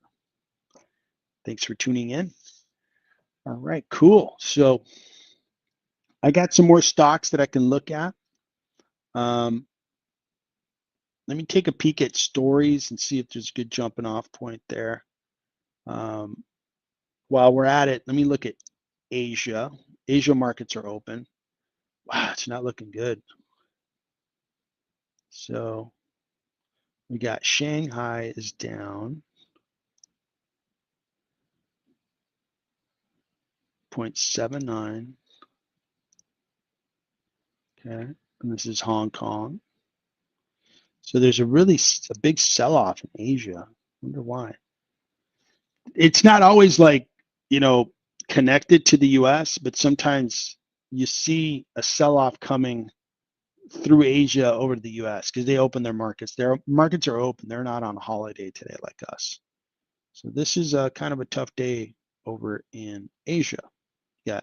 Thanks for tuning in. All right, cool. So I got some more stocks that I can look at. Let me take a peek at stories and see if there's a good jumping off point there. While we're at it, let me look at Asia. Asia markets are open. Wow, it's not looking good. So we got Shanghai is down 0.79. Okay, and this is Hong Kong. So there's a big sell-off in Asia. I wonder why. It's not always like, connected to the US, but sometimes you see a sell-off coming through Asia over to the US because they open their markets. Their markets are open. They're not on a holiday today like us. So this is a kind of a tough day over in Asia. Yeah,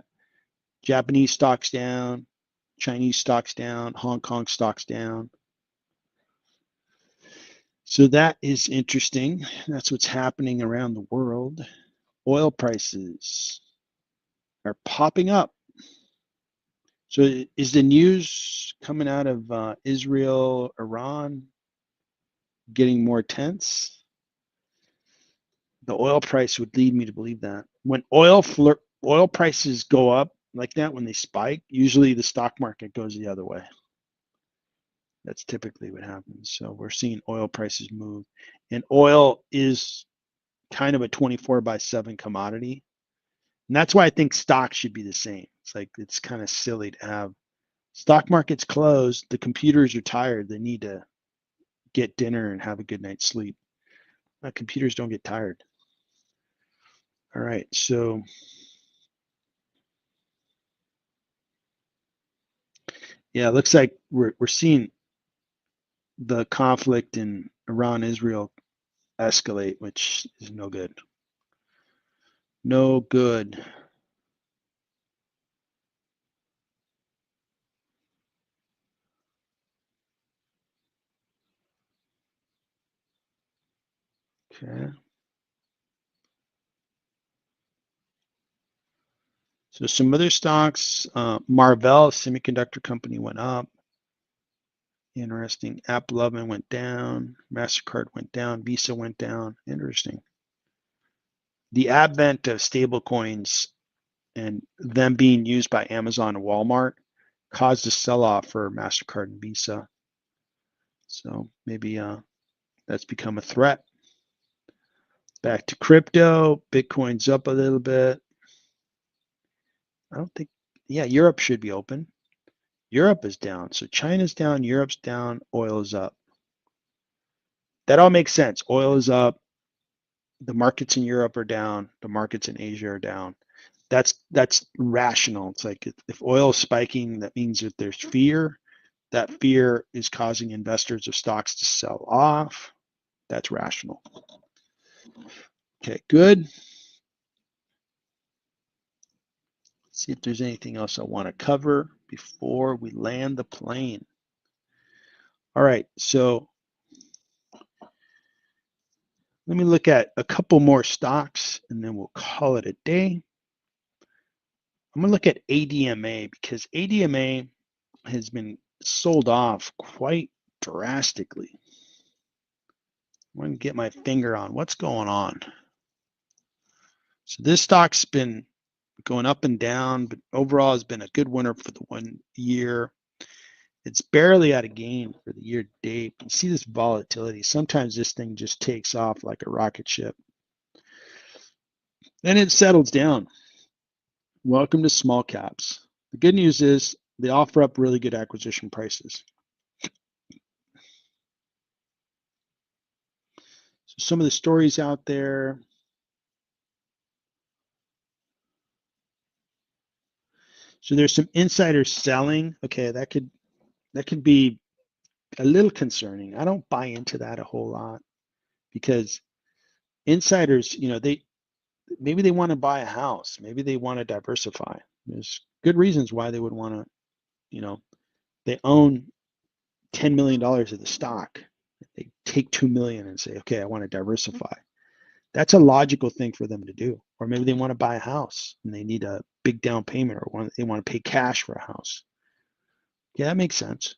Japanese stocks down, Chinese stocks down, Hong Kong stocks down. So that is interesting. That's what's happening around the world. Oil prices are popping up. So is the news coming out of Israel, Iran getting more tense? The oil price would lead me to believe that. When oil prices go up like that, when they spike, usually the stock market goes the other way. That's typically what happens. So we're seeing oil prices move. And oil is kind of a 24/7 commodity. And that's why I think stocks should be the same. It's kind of silly to have stock markets closed, the computers are tired, they need to get dinner and have a good night's sleep. Computers don't get tired. All right, so yeah, it looks like we're seeing the conflict in Iran, Israel escalate, which is no good. No good. Okay. So some other stocks, Marvell semiconductor company went up. Interesting. Apple Oven went down. MasterCard went down. Visa went down. Interesting. The advent of stable coins and them being used by Amazon and Walmart caused a sell-off for MasterCard and Visa. So maybe that's become a threat. Back to crypto. Bitcoin's up a little bit. I don't think, yeah, Europe should be open. Europe is down. So China's down, Europe's down, oil is up. That all makes sense. Oil is up. The markets in Europe are down. The markets in Asia are down. That's rational. It's like if oil is spiking, that means that there's fear. That fear is causing investors of stocks to sell off. That's rational. Okay, good. Let's see if there's anything else I want to cover before we land the plane. All right, so let me look at a couple more stocks and then we'll call it a day. I'm going to look at ADMA because ADMA has been sold off quite drastically. I'm going to get my finger on what's going on. So this stock's been going up and down, but overall has been a good winner for the 1 year. It's barely at a gain for the year to date. You see this volatility. Sometimes this thing just takes off like a rocket ship. Then it settles down. Welcome to small caps. The good news is they offer up really good acquisition prices. So some of the stories out there. So there's some insider selling. Okay, that could be a little concerning. I don't buy into that a whole lot because insiders, maybe they want to buy a house. Maybe they want to diversify. There's good reasons why they would want to, you know, they own $10 million of the stock. They take 2 million and say, okay, I want to diversify. That's a logical thing for them to do. Or maybe they want to buy a house and they need a big down payment, or they want to pay cash for a house. Yeah, that makes sense.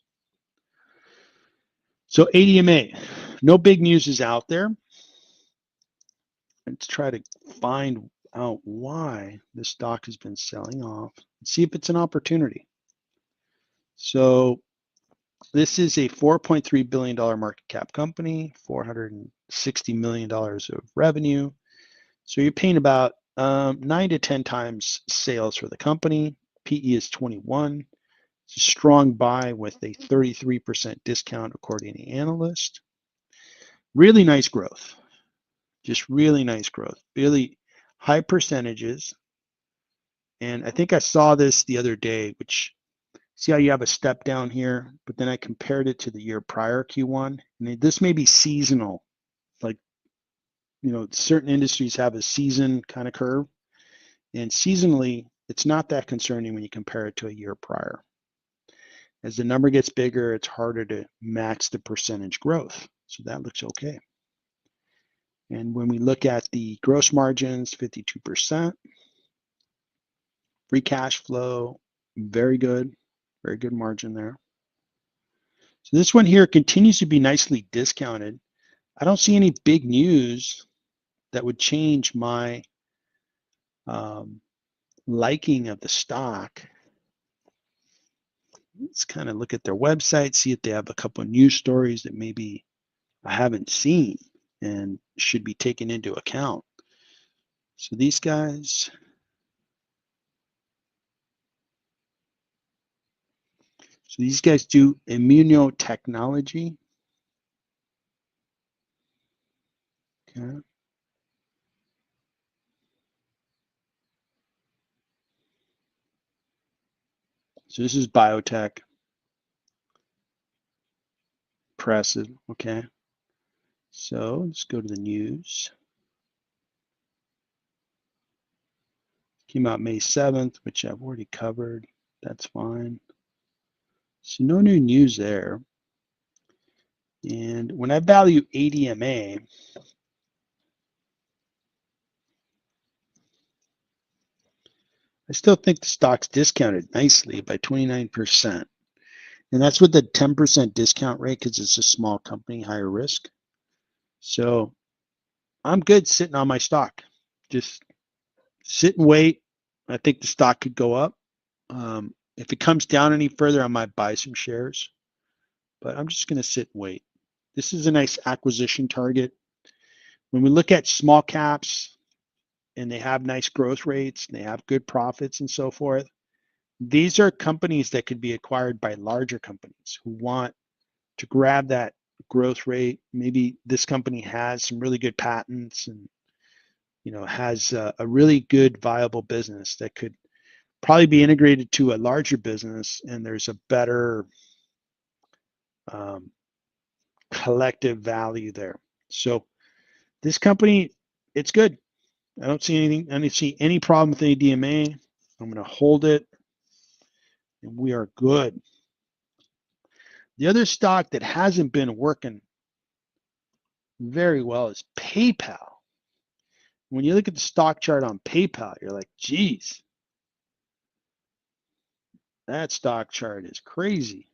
So ADMA, no big news is out there. Let's try to find out why the stock has been selling off and see if it's an opportunity. So this is a $4.3 billion market cap company, $460 million of revenue. So you're paying about 9 to 10 times sales for the company. PE is 21. It's a strong buy with a 33% discount according to analysts. Really nice growth. Just really nice growth. Really high percentages. And I think I saw this the other day, which, see how you have a step down here, but then I compared it to the year prior, Q1. And this may be seasonal. Like, you know, certain industries have a season kind of curve. And seasonally, it's not that concerning when you compare it to a year prior. As the number gets bigger, it's harder to match the percentage growth. So that looks okay. And when we look at the gross margins, 52%. Free cash flow, very good margin there. So this one here continues to be nicely discounted. I don't see any big news that would change my liking of the stock. Let's kind of look at their website, see if they have a couple of news stories that maybe I haven't seen and should be taken into account. So these guys, do immunotechnology. Okay. So this is biotech. Impressive. Okay. So let's go to the news. Came out May 7th, which I've already covered. That's fine. So no new news there. And when I value ADMA, I still think the stock's discounted nicely by 29%. And that's with the 10% discount rate because it's a small company, higher risk. So I'm good sitting on my stock. Just sit and wait. I think the stock could go up. If it comes down any further, I might buy some shares. But I'm just going to sit and wait. This is a nice acquisition target. When we look at small caps and they have nice growth rates, and they have good profits and so forth, these are companies that could be acquired by larger companies who want to grab that growth rate. Maybe this company has some really good patents and, you know, has a really good viable business that could probably be integrated to a larger business, and there's a better collective value there. So this company, it's good. I don't see anything. I don't see any problem with ADMA. I'm going to hold it, and we are good. The other stock that hasn't been working very well is PayPal. When you look at the stock chart on PayPal, you're like, geez, that stock chart is crazy,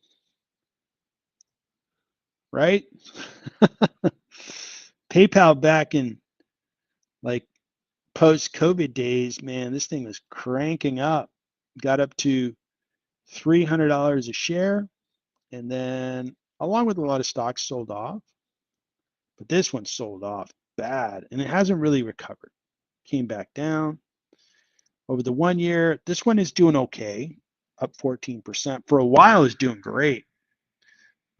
right? PayPal back in like post-COVID days, man, this thing was cranking up. Got up to $300 a share, and then along with a lot of stocks sold off, but this one sold off bad, and it hasn't really recovered. Came back down over the 1 year. This one is doing okay, up 14%. For a while, is doing great.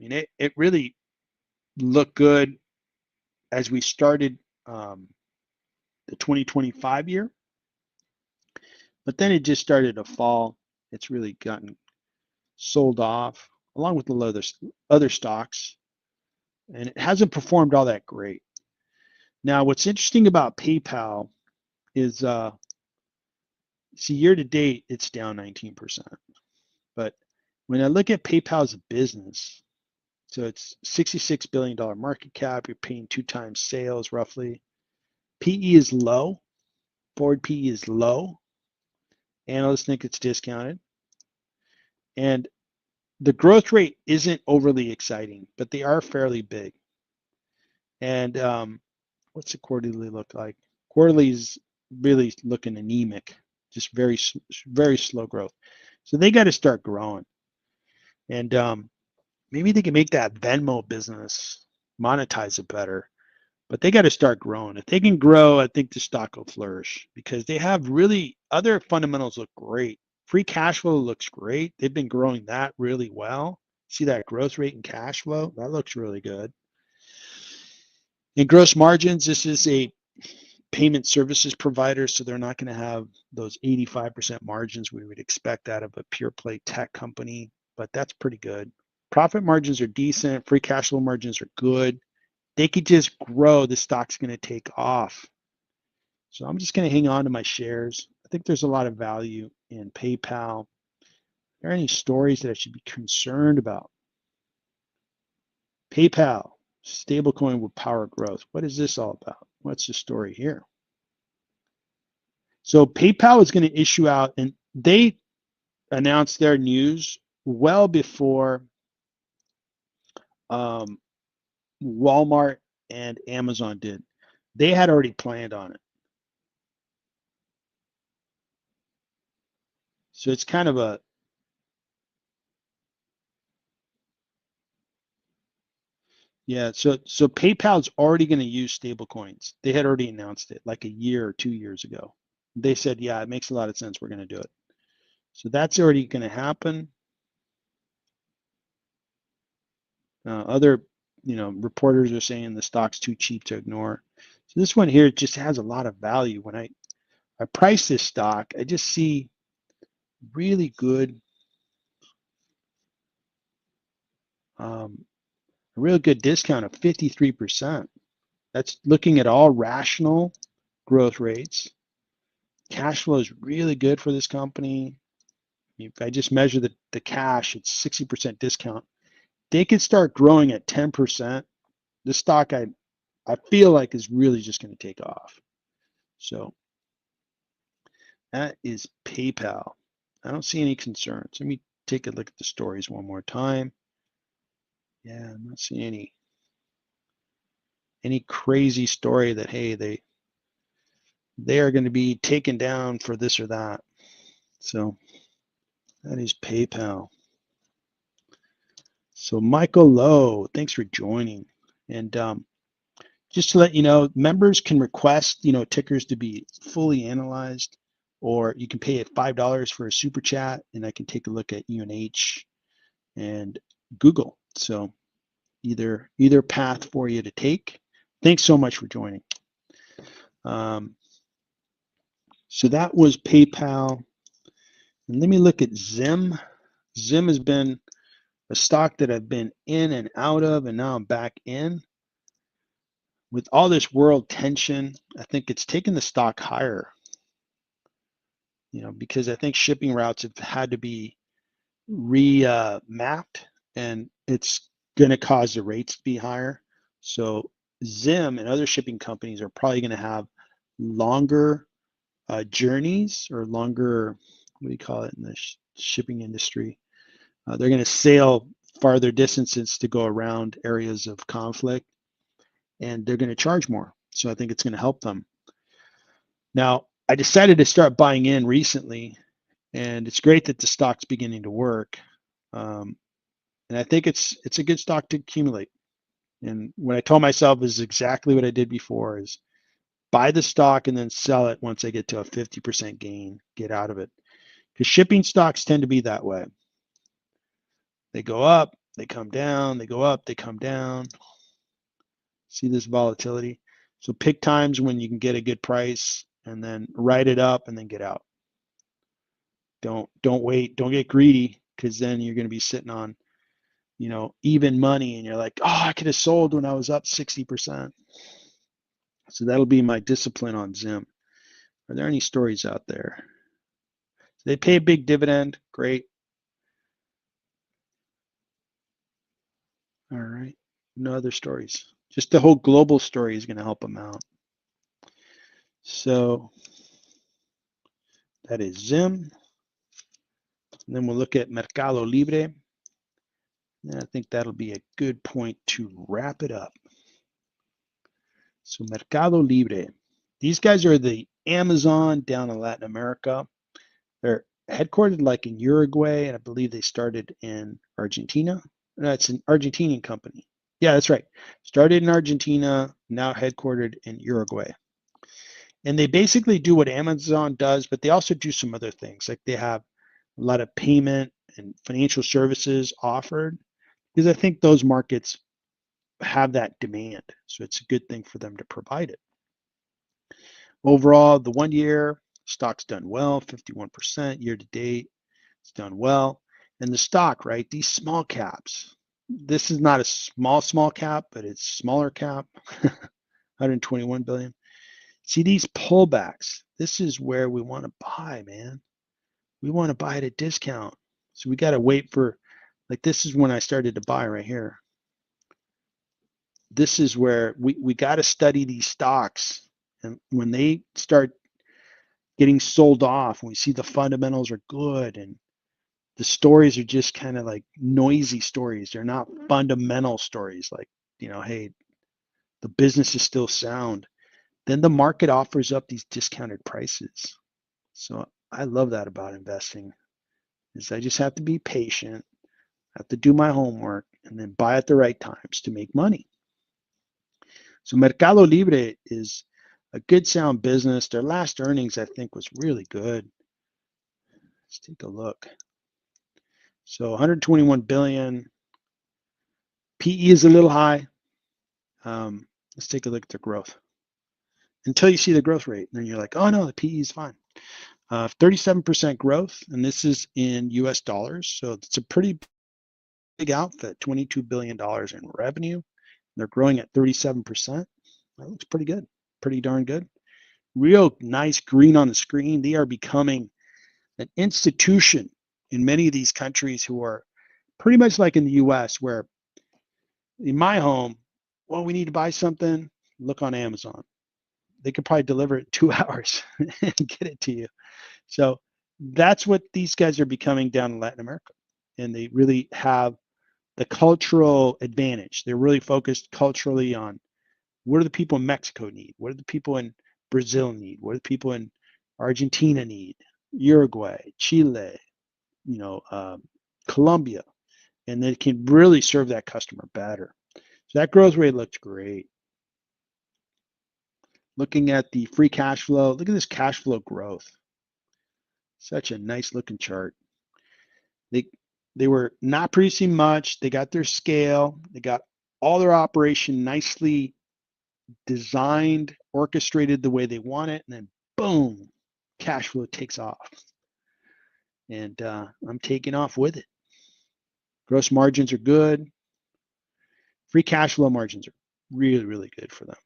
I mean, it really looked good as we started the 2025 year, but then it just started to fall. It's really gotten sold off along with the other stocks, and it hasn't performed all that great. Now, what's interesting about PayPal is, see, year to date, it's down 19%. But when I look at PayPal's business, so it's $66 billion market cap, you're paying 2 times sales roughly. PE is low, forward PE is low. Analysts think it's discounted. And the growth rate isn't overly exciting, but they are fairly big. And what's the quarterly look like? Quarterly is really looking anemic, just very slow growth. So they got to start growing. And maybe they can make that Venmo business monetize it better, but they got to start growing. If they can grow, I think the stock will flourish because they have really other fundamentals look great. Free cash flow looks great. They've been growing that really well. See that growth rate in cash flow? That looks really good. In gross margins, this is a payment services provider, so they're not going to have those 85% margins we would expect out of a pure play tech company, but that's pretty good. Profit margins are decent. Free cash flow margins are good. They could just grow. The stock's going to take off. So I'm just going to hang on to my shares. I think there's a lot of value in PayPal. Are there any stories that I should be concerned about? PayPal, stablecoin will power growth. What is this all about? What's the story here? So PayPal is going to issue out, and they announced their news well before Walmart and Amazon did. They had already planned on it. So it's kind of a, yeah, so PayPal's already going to use stablecoins. They had already announced it like a year or 2 years ago. They said, yeah, it makes a lot of sense. We're going to do it. So that's already going to happen. Other, reporters are saying the stock's too cheap to ignore. So this one here just has a lot of value. When I price this stock, I just see really good, a real good discount of 53%. That's looking at all rational growth rates. Cash flow is really good for this company. If I just measure the cash, it's 60% discount. They could start growing at 10%. This stock I feel like is really just going to take off. So that is PayPal. I don't see any concerns. Let me take a look at the stories one more time. Yeah, I'm not seeing any crazy story that, hey, they are going to be taken down for this or that. So that is PayPal. So Michael Lowe, thanks for joining. And just to let you know, members can request, tickers to be fully analyzed, or you can pay at $5 for a super chat, and I can take a look at UNH and Google. So either path for you to take. Thanks so much for joining. So that was PayPal. And let me look at Zim. Zim has been a stock that I've been in and out of, and now I'm back in. With all this world tension, I think it's taken the stock higher, because I think shipping routes have had to be mapped, and it's going to cause the rates to be higher. So Zim and other shipping companies are probably going to have longer journeys, or longer, what do you call it in the shipping industry? They're going to sail farther distances to go around areas of conflict, and they're going to charge more. So I think it's going to help them. Now, I decided to start buying in recently, and it's great that the stock's beginning to work. And I think it's a good stock to accumulate. And what I told myself is exactly what I did before, is buy the stock and then sell it once I get to a 50% gain, get out of it. Because shipping stocks tend to be that way. They go up, they come down, they go up, they come down. See this volatility? So pick times when you can get a good price, and then write it up and then get out. Don't wait, don't get greedy, because then you're going to be sitting on, even money, and you're like, oh, I could have sold when I was up 60%. So that'll be my discipline on Zim. Are there any stories out there? They pay a big dividend. Great. All right. No other stories. Just the whole global story is going to help them out. So that is Zim. And then we'll look at MercadoLibre. And I think that'll be a good point to wrap it up. So MercadoLibre. These guys are the Amazon down in Latin America. They're headquartered like in Uruguay, and I believe they started in Argentina. No, it's an Argentinian company. Yeah, that's right. Started in Argentina, now headquartered in Uruguay. And they basically do what Amazon does, but they also do some other things. Like they have a lot of payment and financial services offered, because I think those markets have that demand. So it's a good thing for them to provide it. Overall, the 1 year stock's done well, 51% year to date. It's done well. And the stock, right? These small caps. This is not a small cap, but it's smaller cap, 121 billion. See these pullbacks. This is where we want to buy, man. We want to buy at a discount. So we got to wait for, like, this is when I started to buy right here. This is where we got to study these stocks. And when they start getting sold off, when we see the fundamentals are good and the stories are just kind of like noisy stories. They're not fundamental stories like, hey, the business is still sound. Then the market offers up these discounted prices. So I love that about investing, is I just have to be patient, I have to do my homework, and then buy at the right times to make money. So MercadoLibre is a good sound business. Their last earnings, I think, was really good. Let's take a look. So 121 billion. PE is a little high. Let's take a look at their growth. Until you see the growth rate, and then you're like, oh no, the PE is fine. 37% growth, and this is in US dollars. So it's a pretty big outfit, $22 billion in revenue. They're growing at 37%. That looks pretty good, pretty darn good. Real nice green on the screen. They are becoming an institution in many of these countries who are pretty much like in the US, where in my home, well, we need to buy something, look on Amazon. They could probably deliver it in 2 hours and get it to you. So that's what these guys are becoming down in Latin America. And they really have the cultural advantage. They're really focused culturally on what do the people in Mexico need? What do the people in Brazil need? What do the people in Argentina need? Uruguay, Chile, Colombia. And they can really serve that customer better. So that growth rate looks great. Looking at the free cash flow, look at this cash flow growth. Such a nice looking chart. They were not producing much. They got their scale. They got all their operation nicely designed, orchestrated the way they want it, and then boom, cash flow takes off. And I'm taking off with it. Gross margins are good. Free cash flow margins are really, really good for them.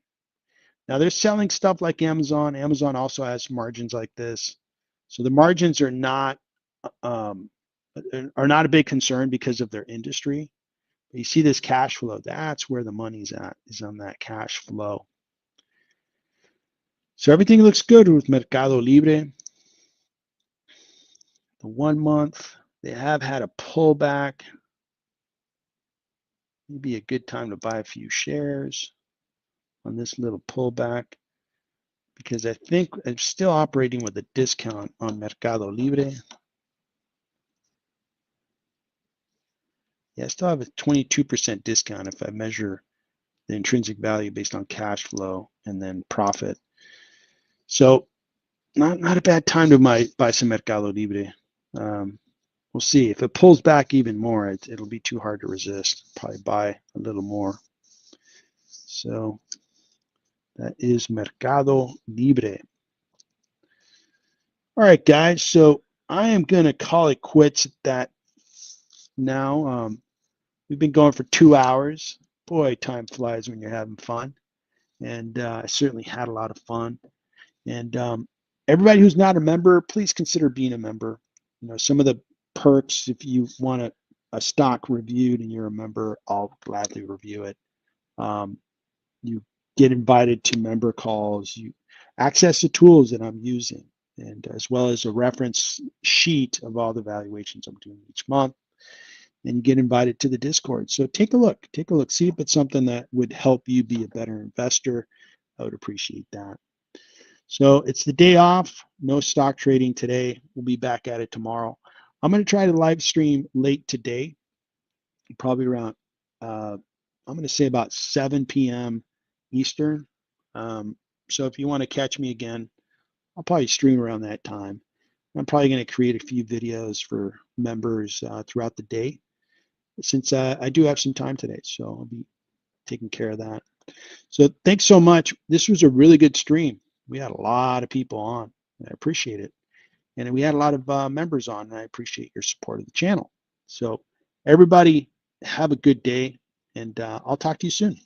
Now they're selling stuff like Amazon. Amazon also has margins like this. So the margins are not a big concern because of their industry. But you see this cash flow, that's where the money's at, is on that cash flow. So everything looks good with MercadoLibre. The 1 month, they have had a pullback. Maybe a good time to buy a few shares on this little pullback, because I think I'm still operating with a discount on MercadoLibre. Yeah, I still have a 22% discount if I measure the intrinsic value based on cash flow and then profit. So not a bad time to buy some MercadoLibre. We'll see. If it pulls back even more, it'll be too hard to resist. Probably buy a little more. So that is MercadoLibre. All right, guys. So I am going to call it quits at that now. We've been going for 2 hours. Boy, time flies when you're having fun. And I certainly had a lot of fun. And Everybody who's not a member, please consider being a member. Some of the perks, if you want a stock reviewed and you're a member, I'll gladly review it. You get invited to member calls, you access the tools that I'm using, and as well as a reference sheet of all the valuations I'm doing each month, and you get invited to the Discord. So take a look, see if it's something that would help you be a better investor. I would appreciate that. So it's the day off, no stock trading today. We'll be back at it tomorrow. I'm going to try to live stream late today, probably around, I'm going to say about 7 p.m. Eastern. So if you want to catch me again, I'll probably stream around that time. I'm probably going to create a few videos for members throughout the day, since I do have some time today. So I'll be taking care of that. So thanks so much. This was a really good stream. We had a lot of people on. I appreciate it. And we had a lot of members on, and I appreciate your support of the channel. So everybody have a good day, and I'll talk to you soon.